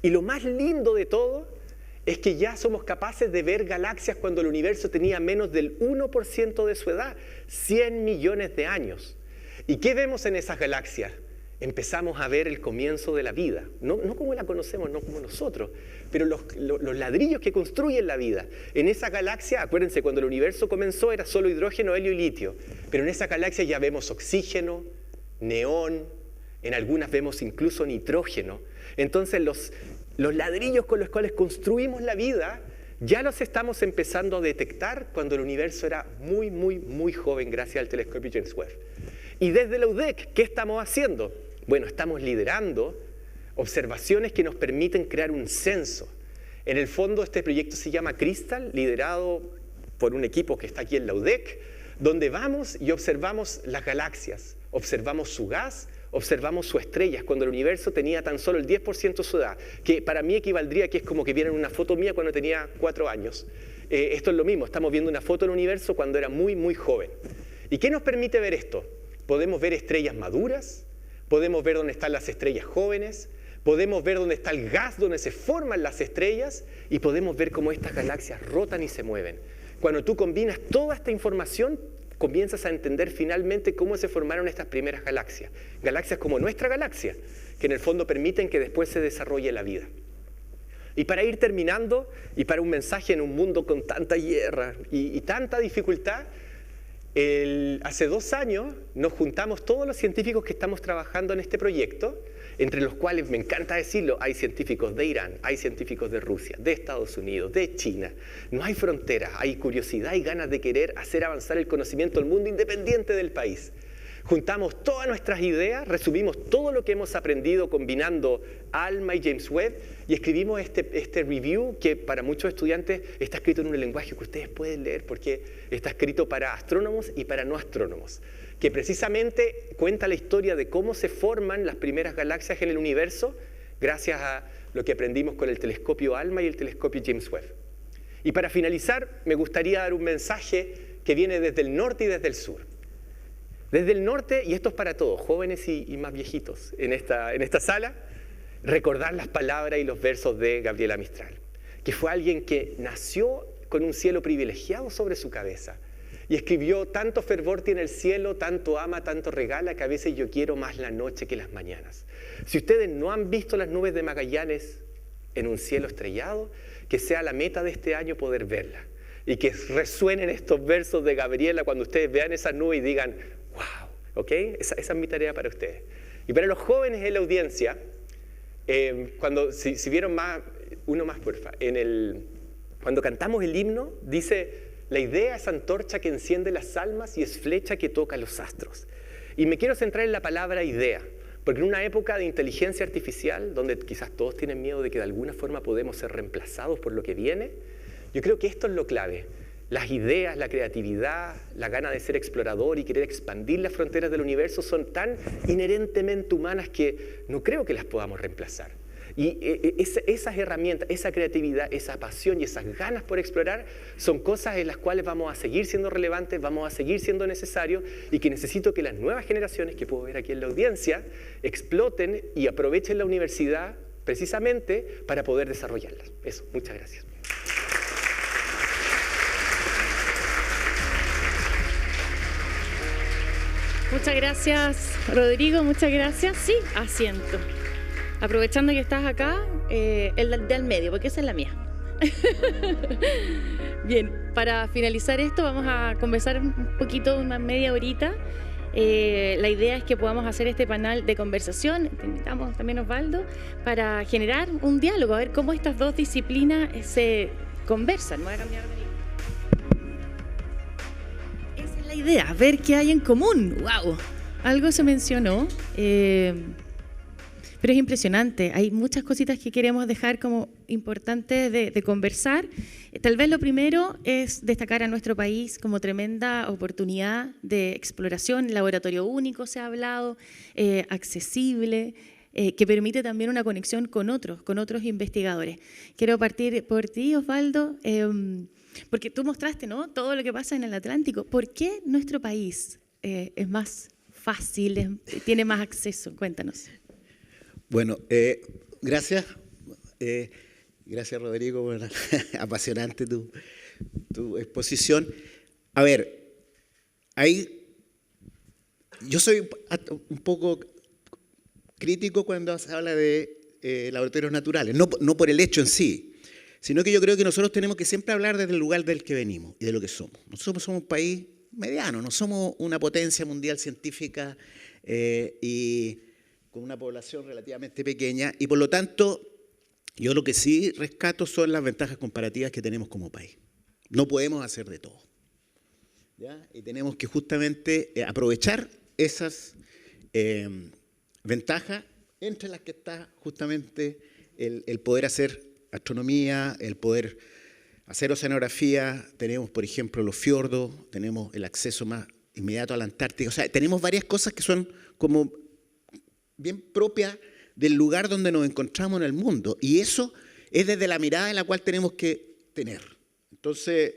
D: Y lo más lindo de todo es que ya somos capaces de ver galaxias cuando el universo tenía menos del 1% de su edad, 100 millones de años. ¿Y qué vemos en esas galaxias? Empezamos a ver el comienzo de la vida, no como la conocemos, no como nosotros, pero los ladrillos que construyen la vida. En esa galaxia, acuérdense, cuando el universo comenzó era solo hidrógeno, helio y litio, pero en esa galaxia ya vemos oxígeno, neón, en algunas vemos incluso nitrógeno. Entonces los ladrillos con los cuales construimos la vida ya los estamos empezando a detectar cuando el universo era muy, muy, muy joven gracias al telescopio James Webb. Y desde la UDEC, ¿qué estamos haciendo? Bueno, estamos liderando observaciones que nos permiten crear un censo. En el fondo este proyecto se llama Crystal, liderado por un equipo que está aquí en la UDEC, donde vamos y observamos las galaxias, observamos su gas, observamos sus estrellas, cuando el universo tenía tan solo el 10% de su edad, que para mí equivaldría que es como que vieran una foto mía cuando tenía 4 años. Esto es lo mismo, estamos viendo una foto del universo cuando era muy, muy joven. ¿Y qué nos permite ver esto? Podemos ver estrellas maduras, podemos ver dónde están las estrellas jóvenes, podemos ver dónde está el gas donde se forman las estrellas y podemos ver cómo estas galaxias rotan y se mueven. Cuando tú combinas toda esta información, comienzas a entender finalmente cómo se formaron estas primeras galaxias. Galaxias como nuestra galaxia, que en el fondo permiten que después se desarrolle la vida. Y para ir terminando, y para un mensaje en un mundo con tanta guerra y tanta dificultad, hace 2 años nos juntamos todos los científicos que estamos trabajando en este proyecto, entre los cuales, me encanta decirlo, hay científicos de Irán, hay científicos de Rusia, de Estados Unidos, de China. No hay fronteras, hay curiosidad y ganas de querer hacer avanzar el conocimiento del mundo independiente del país. Juntamos todas nuestras ideas, resumimos todo lo que hemos aprendido combinando ALMA y James Webb y escribimos este review que para muchos estudiantes está escrito en un lenguaje que ustedes pueden leer porque está escrito para astrónomos y para no astrónomos, que precisamente cuenta la historia de cómo se forman las primeras galaxias en el universo gracias a lo que aprendimos con el telescopio ALMA y el telescopio James Webb. Y para finalizar, me gustaría dar un mensaje que viene desde el norte y desde el sur. Desde el norte, y esto es para todos, jóvenes y más viejitos en esta sala, recordar las palabras y los versos de Gabriela Mistral, que fue alguien que nació con un cielo privilegiado sobre su cabeza y escribió: tanto fervor tiene el cielo, tanto ama, tanto regala, que a veces yo quiero más la noche que las mañanas. Si ustedes no han visto las nubes de Magallanes en un cielo estrellado, que sea la meta de este año poder verla, y que resuenen estos versos de Gabriela cuando ustedes vean esas nubes y digan: wow, ¿ok? Esa es mi tarea para ustedes. Y para los jóvenes en la audiencia, si vieron uno más, porfa, cuando cantamos el himno, dice: la idea es antorcha que enciende las almas y es flecha que toca los astros. Y me quiero centrar en la palabra idea, porque en una época de inteligencia artificial, donde quizás todos tienen miedo de que de alguna forma podemos ser reemplazados por lo que viene, yo creo que esto es lo clave. Las ideas, la creatividad, la gana de ser explorador y querer expandir las fronteras del universo son tan inherentemente humanas que no creo que las podamos reemplazar. Y esas herramientas, esa creatividad, esa pasión y esas ganas por explorar son cosas en las cuales vamos a seguir siendo relevantes, vamos a seguir siendo necesarios, y que necesito que las nuevas generaciones, que puedo ver aquí en la audiencia, exploten y aprovechen la universidad precisamente para poder desarrollarlas. Eso, muchas gracias.
A: Muchas gracias, Rodrigo, muchas gracias. Sí, asiento. Aprovechando que estás acá, el de al medio, porque esa es la mía. Bien, para finalizar esto vamos a conversar un poquito, una media horita. La idea es que podamos hacer este panel de conversación, te invitamos también, Osvaldo, para generar un diálogo, a ver cómo estas dos disciplinas se conversan. Me voy a cambiar de línea. Esa es la idea, ver qué hay en común. ¡Wow! Algo se mencionó. Pero es impresionante, hay muchas cositas que queremos dejar como importantes de conversar. Tal vez lo primero es destacar a nuestro país como tremenda oportunidad de exploración, laboratorio único se ha hablado, accesible, que permite también una conexión con otros investigadores. Quiero partir por ti, Osvaldo, porque tú mostraste, ¿no?, todo lo que pasa en el Atlántico. ¿Por qué nuestro país es más fácil, tiene más acceso? Cuéntanos.
C: Bueno, gracias. Gracias, Rodrigo, por apasionante tu exposición. A ver, yo soy un poco crítico cuando se habla de laboratorios naturales, no por el hecho en sí, sino que yo creo que nosotros tenemos que siempre hablar desde el lugar del que venimos y de lo que somos. Nosotros somos un país mediano, no somos una potencia mundial científica y con una población relativamente pequeña, y por lo tanto yo lo que sí rescato son las ventajas comparativas que tenemos como país. No podemos hacer de todo, ¿ya? Y tenemos que justamente aprovechar esas ventajas, entre las que está justamente el poder hacer astronomía, el poder hacer oceanografía. Tenemos, por ejemplo, los fiordos, tenemos el acceso más inmediato a la Antártica. O sea, tenemos varias cosas que son como bien propia del lugar donde nos encontramos en el mundo, y eso es desde la mirada en la cual tenemos que tener. Entonces,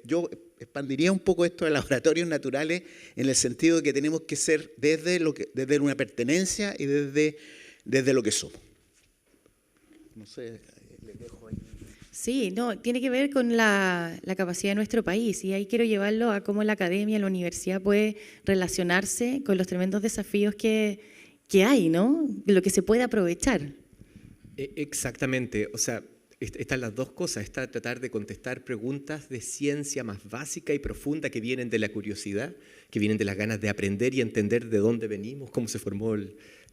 C: yo expandiría un poco esto de laboratorios naturales en el sentido de que tenemos que ser desde una pertenencia y desde lo que somos. No sé, les dejo ahí.
A: Sí, no, tiene que ver con la capacidad de nuestro país, y ahí quiero llevarlo a cómo la academia, la universidad puede relacionarse con los tremendos desafíos que hay, ¿no? De lo que se puede aprovechar.
E: Exactamente, o sea, están las dos cosas. Está tratar de contestar preguntas de ciencia más básica y profunda que vienen de la curiosidad, que vienen de las ganas de aprender y entender de dónde venimos, cómo se formó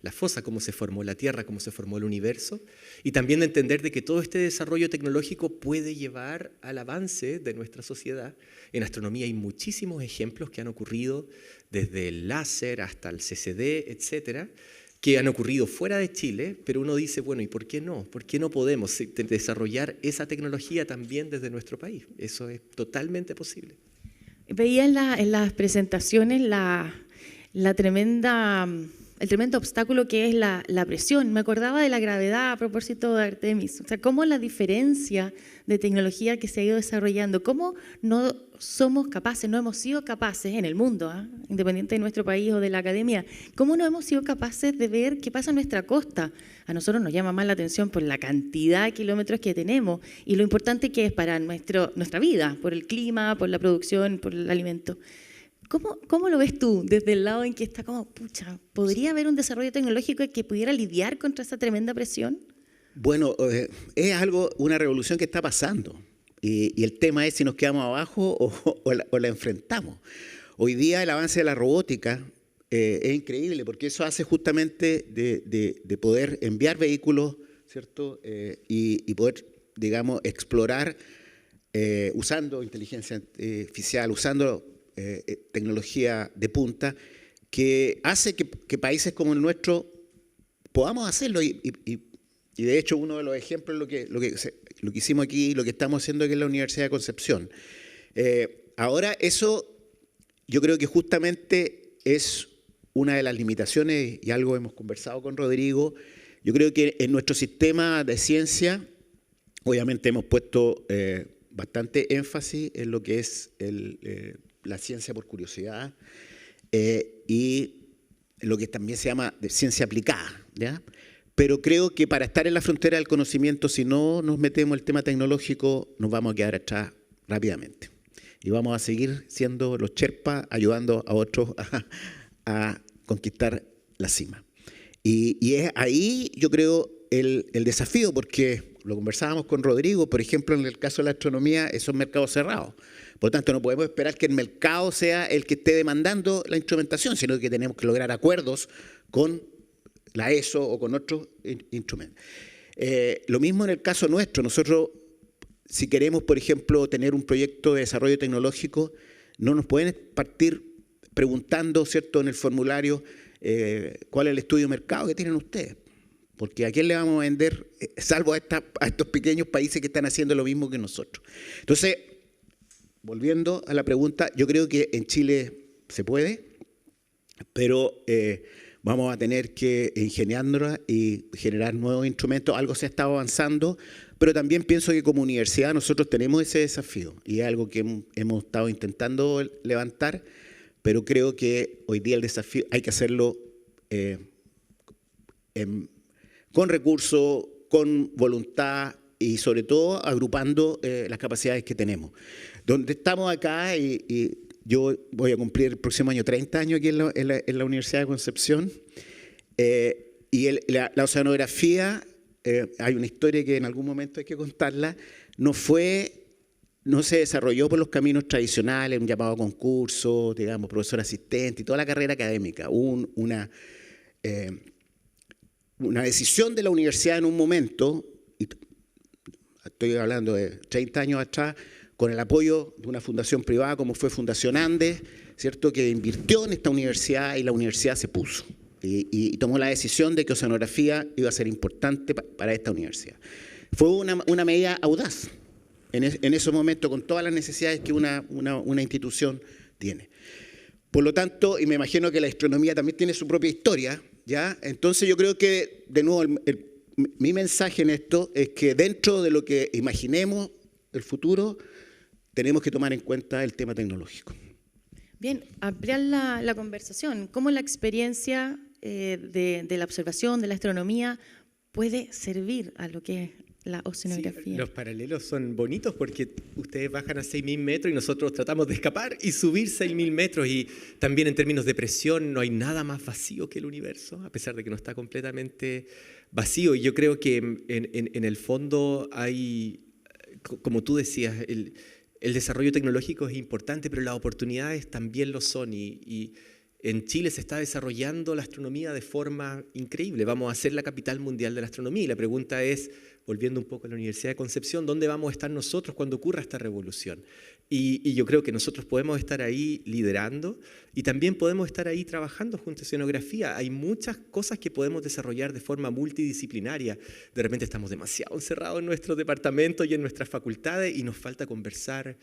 E: la fosa, cómo se formó la Tierra, cómo se formó el universo, y también de entender de que todo este desarrollo tecnológico puede llevar al avance de nuestra sociedad. En astronomía hay muchísimos ejemplos que han ocurrido, desde el láser hasta el CCD, etcétera, que han ocurrido fuera de Chile, pero uno dice, bueno, ¿y por qué no? ¿Por qué no podemos desarrollar esa tecnología también desde nuestro país? Eso es totalmente posible.
A: Veía en las presentaciones la tremenda el tremendo obstáculo que es la presión. Me acordaba de la gravedad a propósito de Artemis. O sea, cómo la diferencia de tecnología que se ha ido desarrollando, cómo no somos capaces, no hemos sido capaces en el mundo, independiente de nuestro país o de la academia, cómo no hemos sido capaces de ver qué pasa en nuestra costa. A nosotros nos llama más la atención por la cantidad de kilómetros que tenemos y lo importante que es para nuestra vida, por el clima, por la producción, por el alimento. ¿Cómo lo ves tú desde el lado en que está como, pucha, ¿podría haber un desarrollo tecnológico que pudiera lidiar contra esa tremenda presión?
C: Bueno, es una revolución que está pasando. Y el tema es si nos quedamos abajo o la enfrentamos. Hoy día el avance de la robótica es increíble porque eso hace justamente de poder enviar vehículos, ¿cierto? Y poder, digamos, explorar usando inteligencia artificial, usando tecnología de punta, que hace que países como el nuestro podamos hacerlo. Y de hecho uno de los ejemplos es lo que hicimos aquí, lo que estamos haciendo aquí en la Universidad de Concepción. Ahora eso yo creo que justamente es una de las limitaciones, y algo hemos conversado con Rodrigo. Yo creo que en nuestro sistema de ciencia, obviamente hemos puesto bastante énfasis en lo que es la ciencia por curiosidad y lo que también se llama de ciencia aplicada, ¿ya? Pero creo que para estar en la frontera del conocimiento, si no nos metemos en el tema tecnológico, nos vamos a quedar atrás rápidamente. Y vamos a seguir siendo los Sherpas, ayudando a otros a conquistar la cima. Y es ahí, yo creo, el desafío, porque lo conversábamos con Rodrigo, por ejemplo, en el caso de la astronomía, son mercados cerrados. Por lo tanto, no podemos esperar que el mercado sea el que esté demandando la instrumentación, sino que tenemos que lograr acuerdos con la ESO o con otros instrumentos. Lo mismo en el caso nuestro. Nosotros, si queremos, por ejemplo, tener un proyecto de desarrollo tecnológico, no nos pueden partir preguntando, ¿cierto?, en el formulario cuál es el estudio de mercado que tienen ustedes. Porque ¿a quién le vamos a vender, salvo a estos pequeños países que están haciendo lo mismo que nosotros? Entonces, volviendo a la pregunta, yo creo que en Chile se puede, pero vamos a tener que ingeniárnosla y generar nuevos instrumentos. Algo se ha estado avanzando, pero también pienso que como universidad nosotros tenemos ese desafío y es algo que hemos estado intentando levantar, pero creo que hoy día el desafío hay que hacerlo con recursos, con voluntad y sobre todo agrupando las capacidades que tenemos. Donde estamos acá y yo voy a cumplir el próximo año 30 años aquí en la Universidad de Concepción y la oceanografía, hay una historia que en algún momento hay que contarla, no se desarrolló por los caminos tradicionales, un llamado a concurso, digamos, profesor asistente y toda la carrera académica. Hubo una decisión de la universidad en un momento, y estoy hablando de 30 años atrás, con el apoyo de una fundación privada como fue Fundación Andes, ¿cierto?, que invirtió en esta universidad y la universidad se puso y tomó la decisión de que oceanografía iba a ser importante para esta universidad. Fue una medida audaz en esos momentos con todas las necesidades que una institución tiene. Por lo tanto, y me imagino que la astronomía también tiene su propia historia, ¿ya? Entonces yo creo que, de nuevo, mi mensaje en esto es que dentro de lo que imaginemos el futuro, tenemos que tomar en cuenta el tema tecnológico.
A: Bien, ampliar la conversación. ¿Cómo la experiencia de la observación, de la astronomía, puede servir a lo que es la oceanografía?
E: Sí, los paralelos son bonitos porque ustedes bajan a 6.000 metros y nosotros tratamos de escapar y subir 6.000 metros. Y también en términos de presión no hay nada más vacío que el universo, a pesar de que no está completamente vacío. Y yo creo que en el fondo hay, como tú decías, el desarrollo tecnológico es importante, pero las oportunidades también lo son. Y en Chile se está desarrollando la astronomía de forma increíble. Vamos a ser la capital mundial de la astronomía. Y la pregunta es, volviendo un poco a la Universidad de Concepción, ¿dónde vamos a estar nosotros cuando ocurra esta revolución? Y yo creo que nosotros podemos estar ahí liderando y también podemos estar ahí trabajando junto a oceanografía. Hay muchas cosas que podemos desarrollar de forma multidisciplinaria. De repente estamos demasiado encerrados en nuestros departamentos y en nuestras facultades y nos falta conversar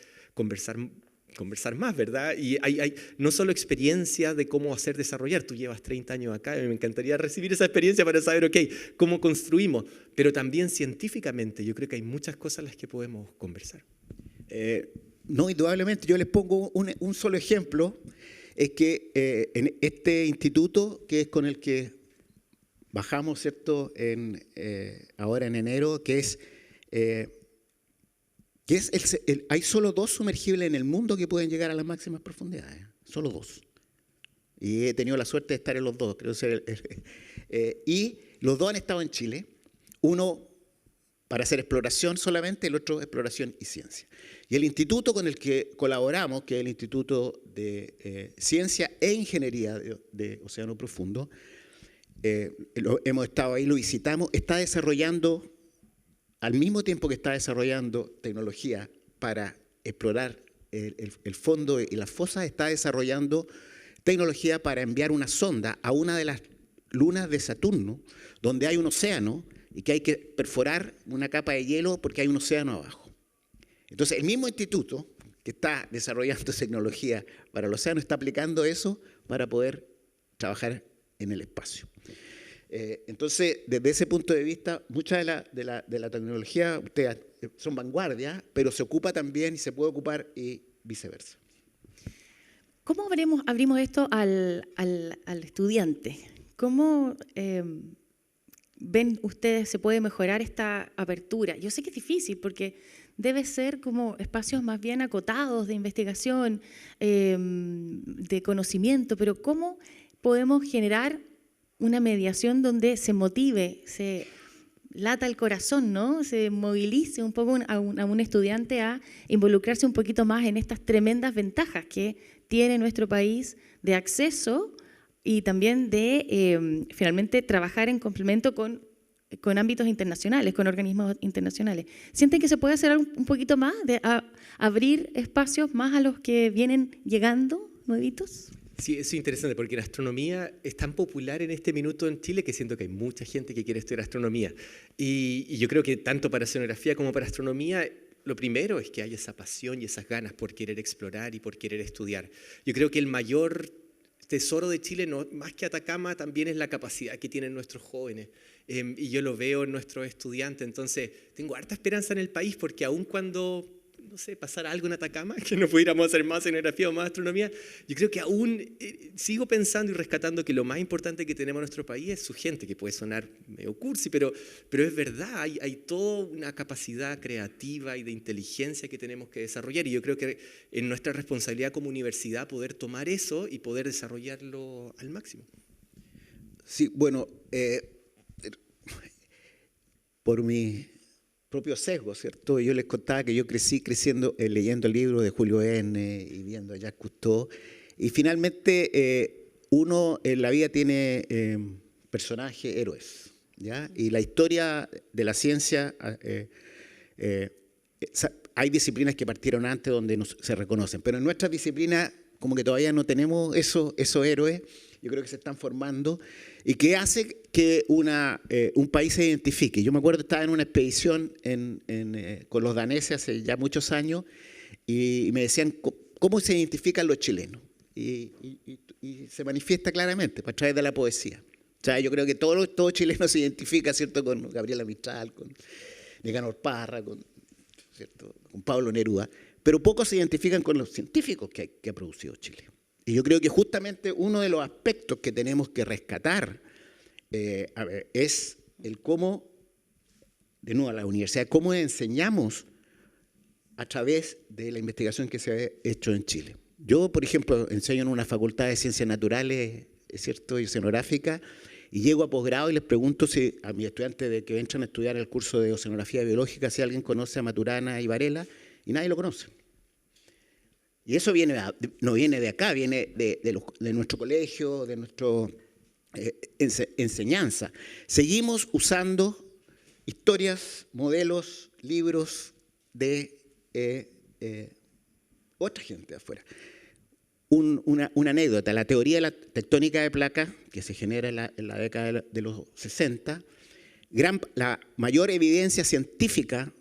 E: conversar más, ¿verdad? Y hay no solo experiencia de cómo hacer desarrollar, tú llevas 30 años acá, y me encantaría recibir esa experiencia para saber, ok, cómo construimos, pero también científicamente, yo creo que hay muchas cosas en las que podemos conversar.
C: No, indudablemente, yo les pongo un solo ejemplo, es que en este instituto, que es con el que bajamos, ¿cierto?, ahora en enero, hay solo 2 sumergibles en el mundo que pueden llegar a las máximas profundidades, solo 2. Y he tenido la suerte de estar en los 2, creo ser y los 2 han estado en Chile, uno para hacer exploración solamente, el otro exploración y ciencia. Y el instituto con el que colaboramos, que es el Instituto de Ciencia e Ingeniería de Océano Profundo, hemos estado ahí, lo visitamos, está desarrollando, al mismo tiempo que está desarrollando tecnología para explorar el fondo y las fosas, está desarrollando tecnología para enviar una sonda a una de las lunas de Saturno, donde hay un océano y que hay que perforar una capa de hielo porque hay un océano abajo. Entonces, el mismo instituto que está desarrollando tecnología para el océano está aplicando eso para poder trabajar en el espacio. Entonces, desde ese punto de vista, mucha de la tecnología son vanguardia, pero se ocupa también y se puede ocupar y viceversa.
A: ¿Cómo abrimos esto al estudiante? ¿Cómo ven ustedes se puede mejorar esta apertura? Yo sé que es difícil porque debe ser como espacios más bien acotados de investigación, de conocimiento, pero ¿cómo podemos generar una mediación donde se motive, se lata el corazón, ¿no? Se movilice un poco a un estudiante a involucrarse un poquito más en estas tremendas ventajas que tiene nuestro país de acceso y también de finalmente trabajar en complemento con ámbitos internacionales, con organismos internacionales? ¿Sienten que se puede hacer un poquito más, de abrir espacios más a los que vienen llegando, nuevitos?
E: Sí, eso es interesante porque la astronomía es tan popular en este minuto en Chile que siento que hay mucha gente que quiere estudiar astronomía. Y yo creo que tanto para oceanografía como para astronomía, lo primero es que haya esa pasión y esas ganas por querer explorar y por querer estudiar. Yo creo que el mayor tesoro de Chile, no, más que Atacama, también es la capacidad que tienen nuestros jóvenes. Y yo lo veo en nuestros estudiantes. Entonces, tengo harta esperanza en el país porque aun cuando, no sé, pasara algo en Atacama, que no pudiéramos hacer más oceanografía o más astronomía, yo creo que aún sigo pensando y rescatando que lo más importante que tenemos en nuestro país es su gente, que puede sonar medio cursi, pero es verdad, hay toda una capacidad creativa y de inteligencia que tenemos que desarrollar, y yo creo que es nuestra responsabilidad como universidad poder tomar eso y poder desarrollarlo al máximo.
C: Sí, bueno, por mi propio sesgo, ¿cierto? Yo les contaba que yo crecí leyendo el libro de Julio Verne y viendo a Jacques Cousteau, y finalmente uno en la vida tiene personajes, héroes, ¿ya? Y la historia de la ciencia, hay disciplinas que partieron antes donde se reconocen, pero en nuestras disciplinas como que todavía no tenemos esos héroes. Yo creo que se están formando y que hace que un país se identifique. Yo me acuerdo, estaba en una expedición con los daneses hace ya muchos años y me decían, ¿cómo se identifican los chilenos? Y se manifiesta claramente a través de la poesía. O sea, yo creo que todo chileno se identifica, ¿cierto?, con Gabriela Mistral, con Nicanor Parra, ¿cierto?, con Pablo Neruda, pero pocos se identifican con los científicos que ha producido Chile. Y yo creo que justamente uno de los aspectos que tenemos que rescatar es el cómo, de nuevo, a la universidad, cómo enseñamos a través de la investigación que se ha hecho en Chile. Yo, por ejemplo, enseño en una facultad de ciencias naturales, ¿cierto?, y oceanográfica, y llego a posgrado y les pregunto a mis estudiantes de que entran a estudiar el curso de oceanografía biológica si alguien conoce a Maturana y Varela, y nadie lo conoce. Y eso no viene de acá, viene de nuestro colegio, de nuestra enseñanza. Seguimos usando historias, modelos, libros de otra gente de afuera. Una anécdota, la teoría de la tectónica de placas, que se genera en la década de los 60, la mayor evidencia científica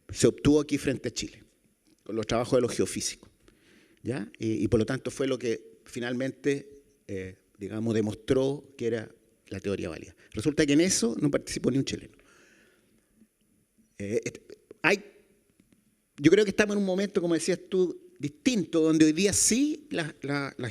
C: se obtuvo aquí frente a Chile, con los trabajos de los geofísicos. ¿ya? Y por lo tanto fue lo que finalmente, digamos, demostró que era la teoría válida. Resulta que en eso no participó ni un chileno. Yo creo que estamos en un momento, como decías tú, distinto, donde hoy día sí las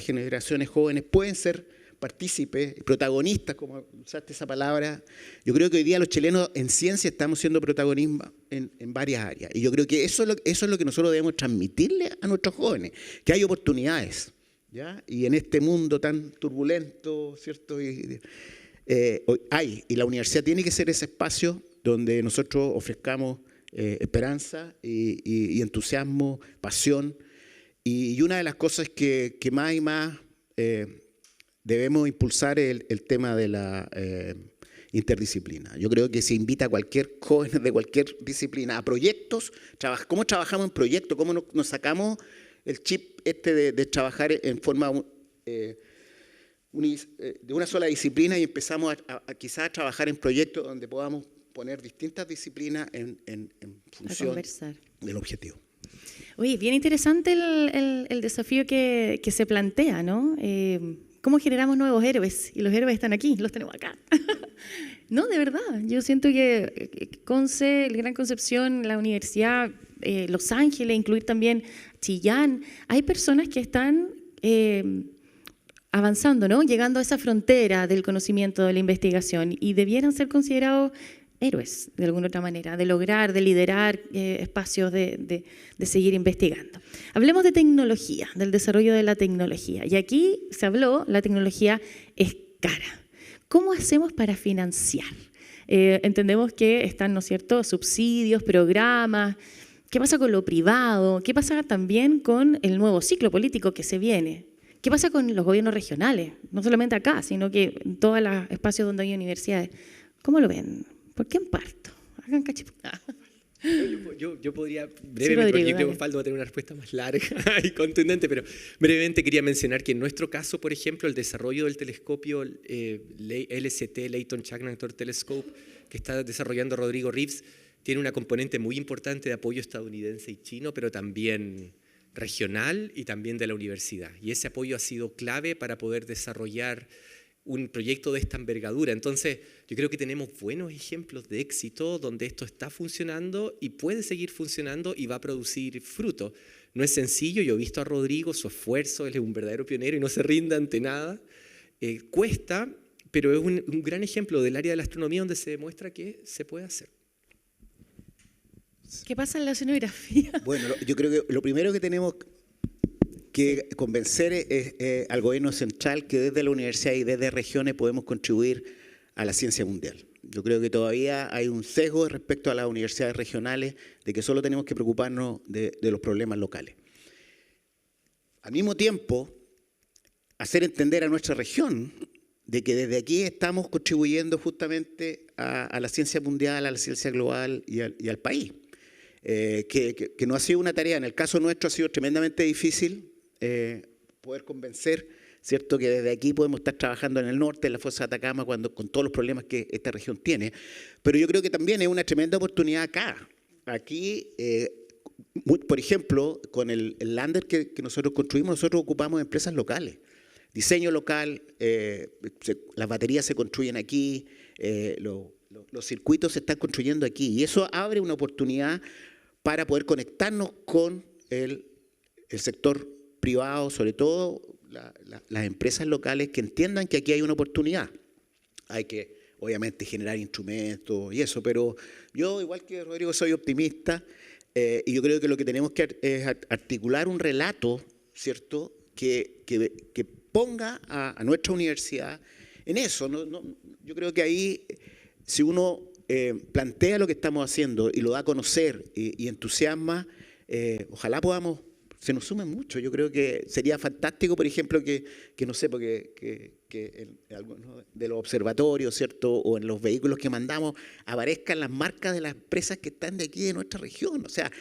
C: generaciones jóvenes pueden ser partícipes, protagonistas, como usaste esa palabra. Yo creo que hoy día los chilenos en ciencia estamos siendo protagonistas en varias áreas. Y yo creo que eso es lo que nosotros debemos transmitirle a nuestros jóvenes, que hay oportunidades, ¿ya? Y en este mundo tan turbulento, ¿cierto? Y la universidad tiene que ser ese espacio donde nosotros ofrezcamos esperanza y entusiasmo, pasión. Y una de las cosas que más y más debemos impulsar es el tema de la interdisciplina. Yo creo que se invita a cualquier joven de cualquier disciplina a proyectos. ¿Cómo trabajamos en proyectos? ¿Cómo nos sacamos el chip de trabajar en forma de una sola disciplina y empezamos quizás a trabajar en proyectos donde podamos poner distintas disciplinas en función del objetivo?
A: Oye, bien interesante el desafío que se plantea, ¿no? ¿Cómo generamos nuevos héroes? Y los héroes están aquí, los tenemos acá. No, de verdad, yo siento que Conce, el Gran Concepción, la Universidad, Los Ángeles, incluir también Chillán, hay personas que están avanzando, ¿no? Llegando a esa frontera del conocimiento, de la investigación, y debieran ser considerados héroes, de alguna otra manera, de lograr, de liderar espacios de seguir investigando. Hablemos de tecnología, del desarrollo de la tecnología. Y aquí se habló, la tecnología es cara. ¿Cómo hacemos para financiar? Entendemos que están, ¿no es cierto?, subsidios, programas. ¿Qué pasa con lo privado? ¿Qué pasa también con el nuevo ciclo político que se viene? ¿Qué pasa con los gobiernos regionales? No solamente acá, sino que en todos los espacios donde hay universidades. ¿Cómo lo ven? ¿Por qué en parto? Hagan cachiputa.
E: Yo podría brevemente, porque yo creo que Osvaldo va a tener una respuesta más larga y contundente, pero brevemente quería mencionar que en nuestro caso, por ejemplo, el desarrollo del telescopio LST, Leighton Chagnator Telescope, que está desarrollando Rodrigo Reeves, tiene una componente muy importante de apoyo estadounidense y chino, pero también regional y también de la universidad. Y ese apoyo ha sido clave para poder desarrollar un proyecto de esta envergadura. Entonces, yo creo que tenemos buenos ejemplos de éxito donde esto está funcionando y puede seguir funcionando y va a producir fruto. No es sencillo, yo he visto a Rodrigo, su esfuerzo, él es un verdadero pionero y no se rinde ante nada. Cuesta, pero es un gran ejemplo del área de la astronomía donde se demuestra que se puede hacer.
A: ¿Qué pasa en la oceanografía?
C: Bueno, yo creo que lo primero que tenemos que convencer al gobierno central que desde la universidad y desde regiones podemos contribuir a la ciencia mundial. Yo creo que todavía hay un sesgo respecto a las universidades regionales de que solo tenemos que preocuparnos de los problemas locales. Al mismo tiempo, hacer entender a nuestra región de que desde aquí estamos contribuyendo justamente a la ciencia mundial, a la ciencia global y al país. Que no ha sido una tarea, en el caso nuestro ha sido tremendamente difícil poder convencer, ¿cierto?, que desde aquí podemos estar trabajando en el norte, en la fosa de Atacama, con todos los problemas que esta región tiene. Pero yo creo que también es una tremenda oportunidad acá. Aquí, por ejemplo, con el lander que nosotros construimos, nosotros ocupamos empresas locales. Diseño local, las baterías se construyen aquí, los circuitos se están construyendo aquí. Y eso abre una oportunidad para poder conectarnos con el sector privado, sobre todo las empresas locales que entiendan que aquí hay una oportunidad. Hay que, obviamente, generar instrumentos y eso, pero yo, igual que Rodrigo, soy optimista y yo creo que lo que tenemos que es articular un relato, ¿cierto?, que ponga a nuestra universidad en eso. Yo creo que ahí, si uno plantea lo que estamos haciendo y lo da a conocer y entusiasma, ojalá se nos sumen mucho. Yo creo que sería fantástico, por ejemplo, que no sé, porque en algunos de los observatorios, ¿cierto?, o en los vehículos que mandamos, aparezcan las marcas de las empresas que están de aquí, de nuestra región. O sea,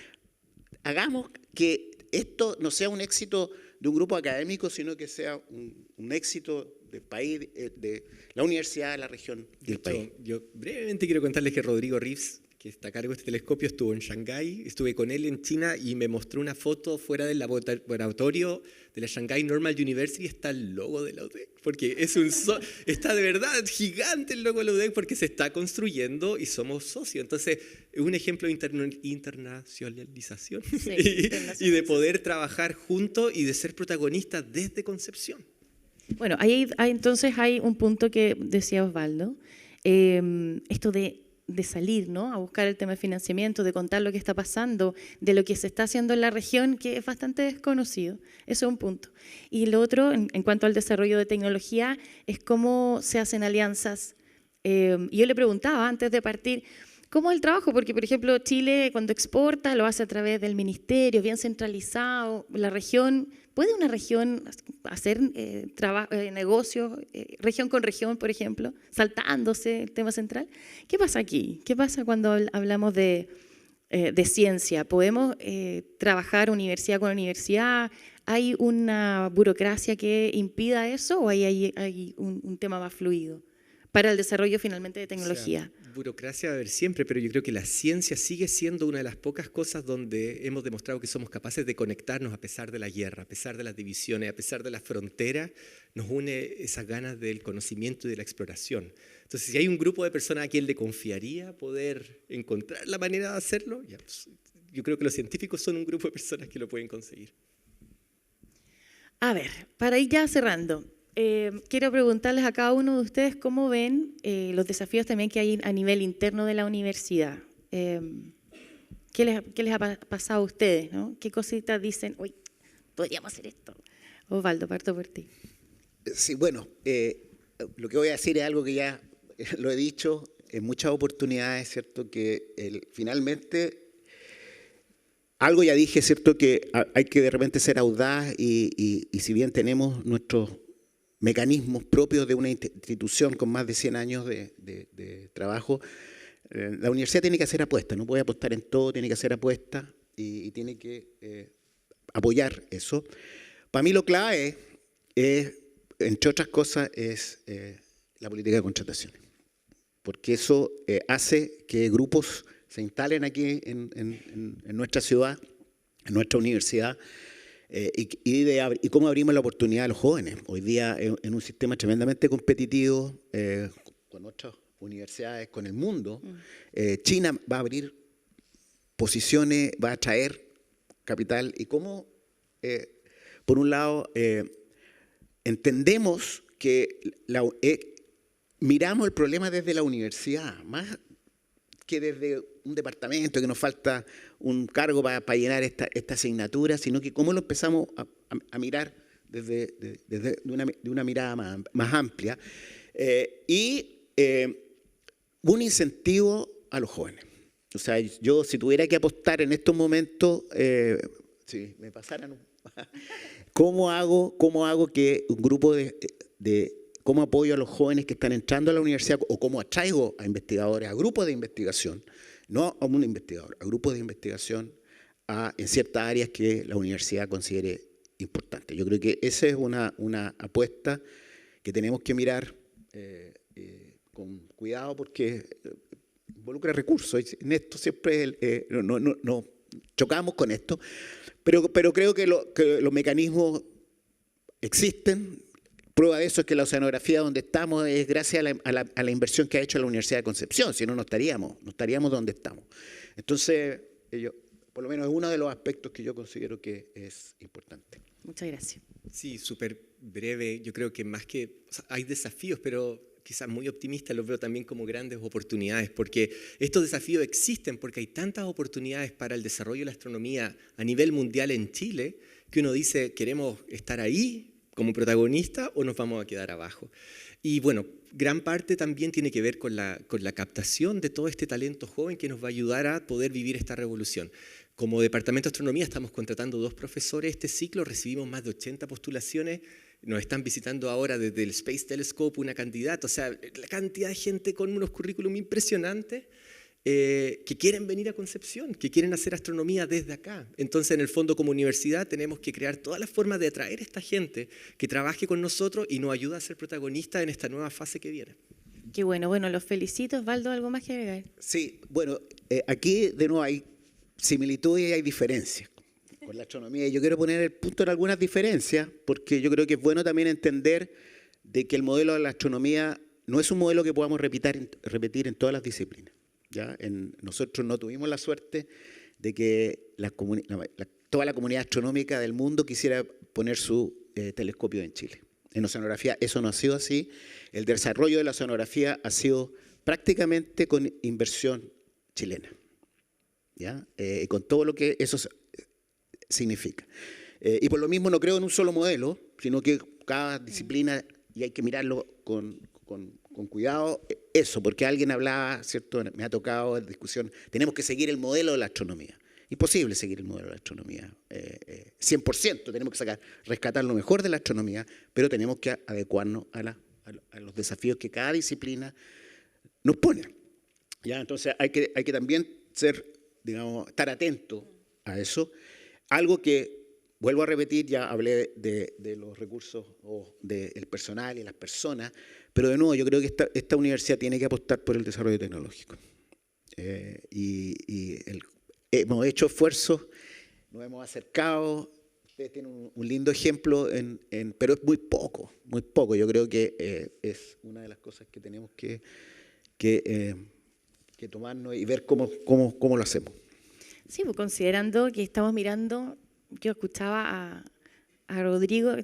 C: hagamos que esto no sea un éxito de un grupo académico, sino que sea un éxito del país, de la universidad, de la región y del país.
E: Yo brevemente quiero contarles que Rodrigo Reeves, que está a cargo de este telescopio, estuvo en Shanghái, estuve con él en China y me mostró una foto fuera del laboratorio de la Shanghai Normal University, está el logo de la UDEC, porque está de verdad gigante el logo de la UDEC porque se está construyendo y somos socios. Entonces, es un ejemplo de internacionalización y de poder trabajar juntos y de ser protagonistas desde concepción.
A: Bueno, entonces hay un punto que decía Osvaldo, esto de salir, ¿no?, a buscar el tema de financiamiento, de contar lo que está pasando, de lo que se está haciendo en la región, que es bastante desconocido. Eso es un punto. Y lo otro, en cuanto al desarrollo de tecnología, es cómo se hacen alianzas. Y yo le preguntaba antes de partir, ¿cómo es el trabajo? Porque, por ejemplo, Chile cuando exporta lo hace a través del ministerio, bien centralizado. La región, ¿puede una región hacer negocios, región con región, por ejemplo, saltándose el tema central? ¿Qué pasa aquí? ¿Qué pasa cuando hablamos de ciencia? ¿Podemos trabajar universidad con universidad? ¿Hay una burocracia que impida eso o hay un tema más fluido para el desarrollo finalmente de tecnología?
E: O sea, burocracia va a haber siempre, pero yo creo que la ciencia sigue siendo una de las pocas cosas donde hemos demostrado que somos capaces de conectarnos a pesar de la guerra, a pesar de las divisiones, a pesar de las fronteras, nos une esas ganas del conocimiento y de la exploración. Entonces, si hay un grupo de personas a quien le confiaría poder encontrar la manera de hacerlo, ya, pues, yo creo que los científicos son un grupo de personas que lo pueden conseguir.
A: A ver, para ir ya cerrando, quiero preguntarles a cada uno de ustedes cómo ven los desafíos también que hay a nivel interno de la universidad. ¿Qué les ha pasado a ustedes, ¿no? ¿Qué cositas dicen, uy, podríamos hacer esto? Osvaldo, parto por ti.
C: Sí, bueno, lo que voy a decir es algo que ya lo he dicho en muchas oportunidades, ¿cierto? Que finalmente, algo ya dije, ¿cierto? Que hay que de repente ser audaz y si bien tenemos nuestros mecanismos propios de una institución con más de 100 años de trabajo, la universidad tiene que hacer apuestas, no puede apostar en todo, tiene que hacer apuestas y tiene que apoyar eso. Para mí lo clave es, entre otras cosas, es la política de contrataciones, porque eso hace que grupos se instalen aquí en nuestra ciudad, en nuestra universidad, y cómo abrimos la oportunidad a los jóvenes. Hoy día en un sistema tremendamente competitivo con otras universidades, con el mundo, China va a abrir posiciones, va a atraer capital y cómo, por un lado, entendemos que miramos el problema desde la universidad, más que desde un departamento, que nos falta un cargo para llenar esta asignatura, sino que cómo lo empezamos a mirar desde una mirada más amplia y un incentivo a los jóvenes. O sea, yo si tuviera que apostar en estos momentos, si me pasaran, ¿cómo hago que un grupo cómo apoyo a los jóvenes que están entrando a la universidad o cómo atraigo a investigadores, a grupos de investigación, no a un investigador, a grupos de investigación en ciertas áreas que la universidad considere importantes? Yo creo que esa es una apuesta que tenemos que mirar con cuidado porque involucra recursos. En esto siempre no chocamos con esto, pero creo que los mecanismos existen. Prueba de eso es que la oceanografía donde estamos es gracias a la inversión que ha hecho la Universidad de Concepción, si no, no estaríamos donde estamos. Entonces, por lo menos es uno de los aspectos que yo considero que es importante.
A: Muchas gracias.
E: Sí, súper breve. Yo creo que más que hay desafíos, pero quizás muy optimistas, los veo también como grandes oportunidades, porque estos desafíos existen porque hay tantas oportunidades para el desarrollo de la astronomía a nivel mundial en Chile, que uno dice, ¿queremos estar ahí como protagonista o nos vamos a quedar abajo? Y bueno, gran parte también tiene que ver con la captación de todo este talento joven que nos va a ayudar a poder vivir esta revolución. Como Departamento de Astronomía estamos contratando 2 profesores este ciclo, recibimos más de 80 postulaciones, nos están visitando ahora desde el Space Telescope una candidata, o sea, la cantidad de gente con unos currículum impresionantes que quieren venir a Concepción, que quieren hacer astronomía desde acá. Entonces, en el fondo, como universidad, tenemos que crear todas las formas de atraer a esta gente que trabaje con nosotros y nos ayude a ser protagonistas en esta nueva fase que viene.
A: Qué bueno. Bueno, los felicito. Osvaldo, ¿algo más que agregar?
C: Sí, bueno, aquí de nuevo hay similitudes y hay diferencias con la astronomía. Y yo quiero poner el punto en algunas diferencias, porque yo creo que es bueno también entender de que el modelo de la astronomía no es un modelo que podamos repetir en todas las disciplinas. ¿Ya? Nosotros no tuvimos la suerte de que toda la comunidad astronómica del mundo quisiera poner su telescopio en Chile. En oceanografía eso no ha sido así. El desarrollo de la oceanografía ha sido prácticamente con inversión chilena, ¿ya? Con todo lo que eso significa. Y por lo mismo no creo en un solo modelo, sino que cada disciplina, y hay que mirarlo con cuidado, eso, porque alguien hablaba, ¿cierto? Me ha tocado en discusión, tenemos que seguir el modelo de la astronomía. Imposible seguir el modelo de la astronomía. 100% tenemos que rescatar lo mejor de la astronomía, pero tenemos que adecuarnos a los desafíos que cada disciplina nos pone. ¿Ya? Entonces hay que también estar atento a eso. Algo que, vuelvo a repetir, ya hablé de los recursos o del personal y las personas, pero de nuevo yo creo que esta universidad tiene que apostar por el desarrollo tecnológico. Hemos hecho esfuerzos, nos hemos acercado. Ustedes tienen un lindo ejemplo, pero es muy poco. Yo creo que es una de las cosas que tenemos que tomarnos y ver cómo lo hacemos.
A: Sí, pues considerando que estamos mirando, yo escuchaba a Rodrigo,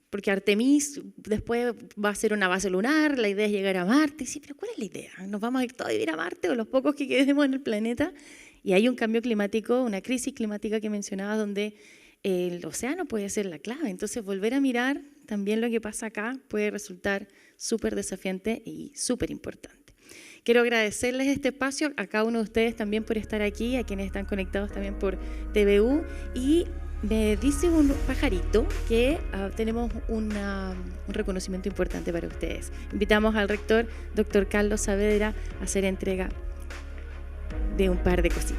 A: porque Artemis después va a ser una base lunar, la idea es llegar a Marte. Sí, pero ¿cuál es la idea? ¿Nos vamos a ir todos a vivir a Marte o los pocos que quedemos en el planeta? Y hay un cambio climático, una crisis climática que mencionaba, donde el océano puede ser la clave. Entonces, volver a mirar también lo que pasa acá puede resultar súper desafiante y súper importante. Quiero agradecerles este espacio a cada uno de ustedes también por estar aquí, a quienes están conectados también por TVU. Y me dice un pajarito que tenemos un reconocimiento importante para ustedes. Invitamos al rector, doctor Carlos Saavedra, a hacer entrega de un par de cositas.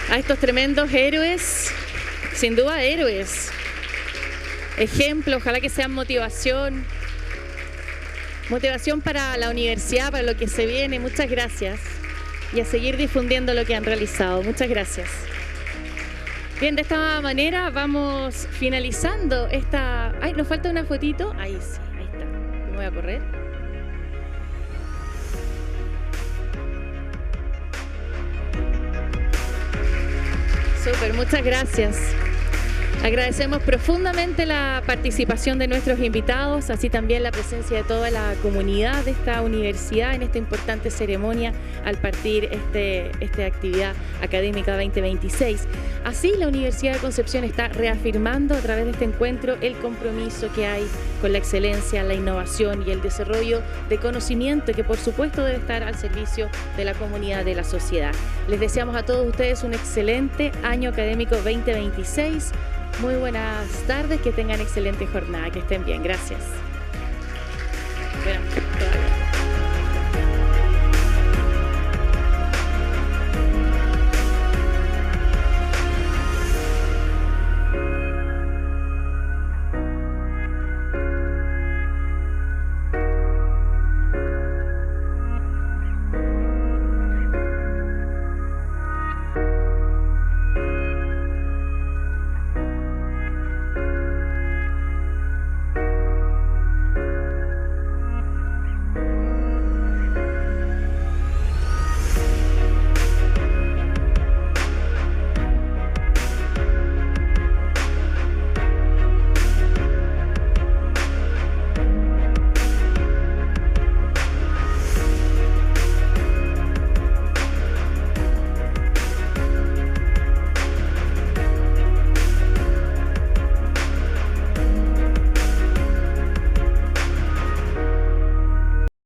A: A estos tremendos héroes, sin duda héroes, ejemplo, ojalá que sean motivación para la universidad, para lo que se viene. Muchas gracias. Y a seguir difundiendo lo que han realizado. Muchas gracias. Bien, de esta manera vamos finalizando esta... Ay, nos falta una fotito. Ahí sí, ahí está. Me voy a correr. Súper, muchas gracias. Agradecemos profundamente la participación de nuestros invitados, así también la presencia de toda la comunidad de esta universidad en esta importante ceremonia al partir esta actividad académica 2026. Así, la Universidad de Concepción está reafirmando a través de este encuentro el compromiso que hay con la excelencia, la innovación y el desarrollo de conocimiento que por supuesto debe estar al servicio de la comunidad, de la sociedad. Les deseamos a todos ustedes un excelente año académico 2026. Muy buenas tardes, que tengan excelente jornada, que estén bien. Gracias. Bueno.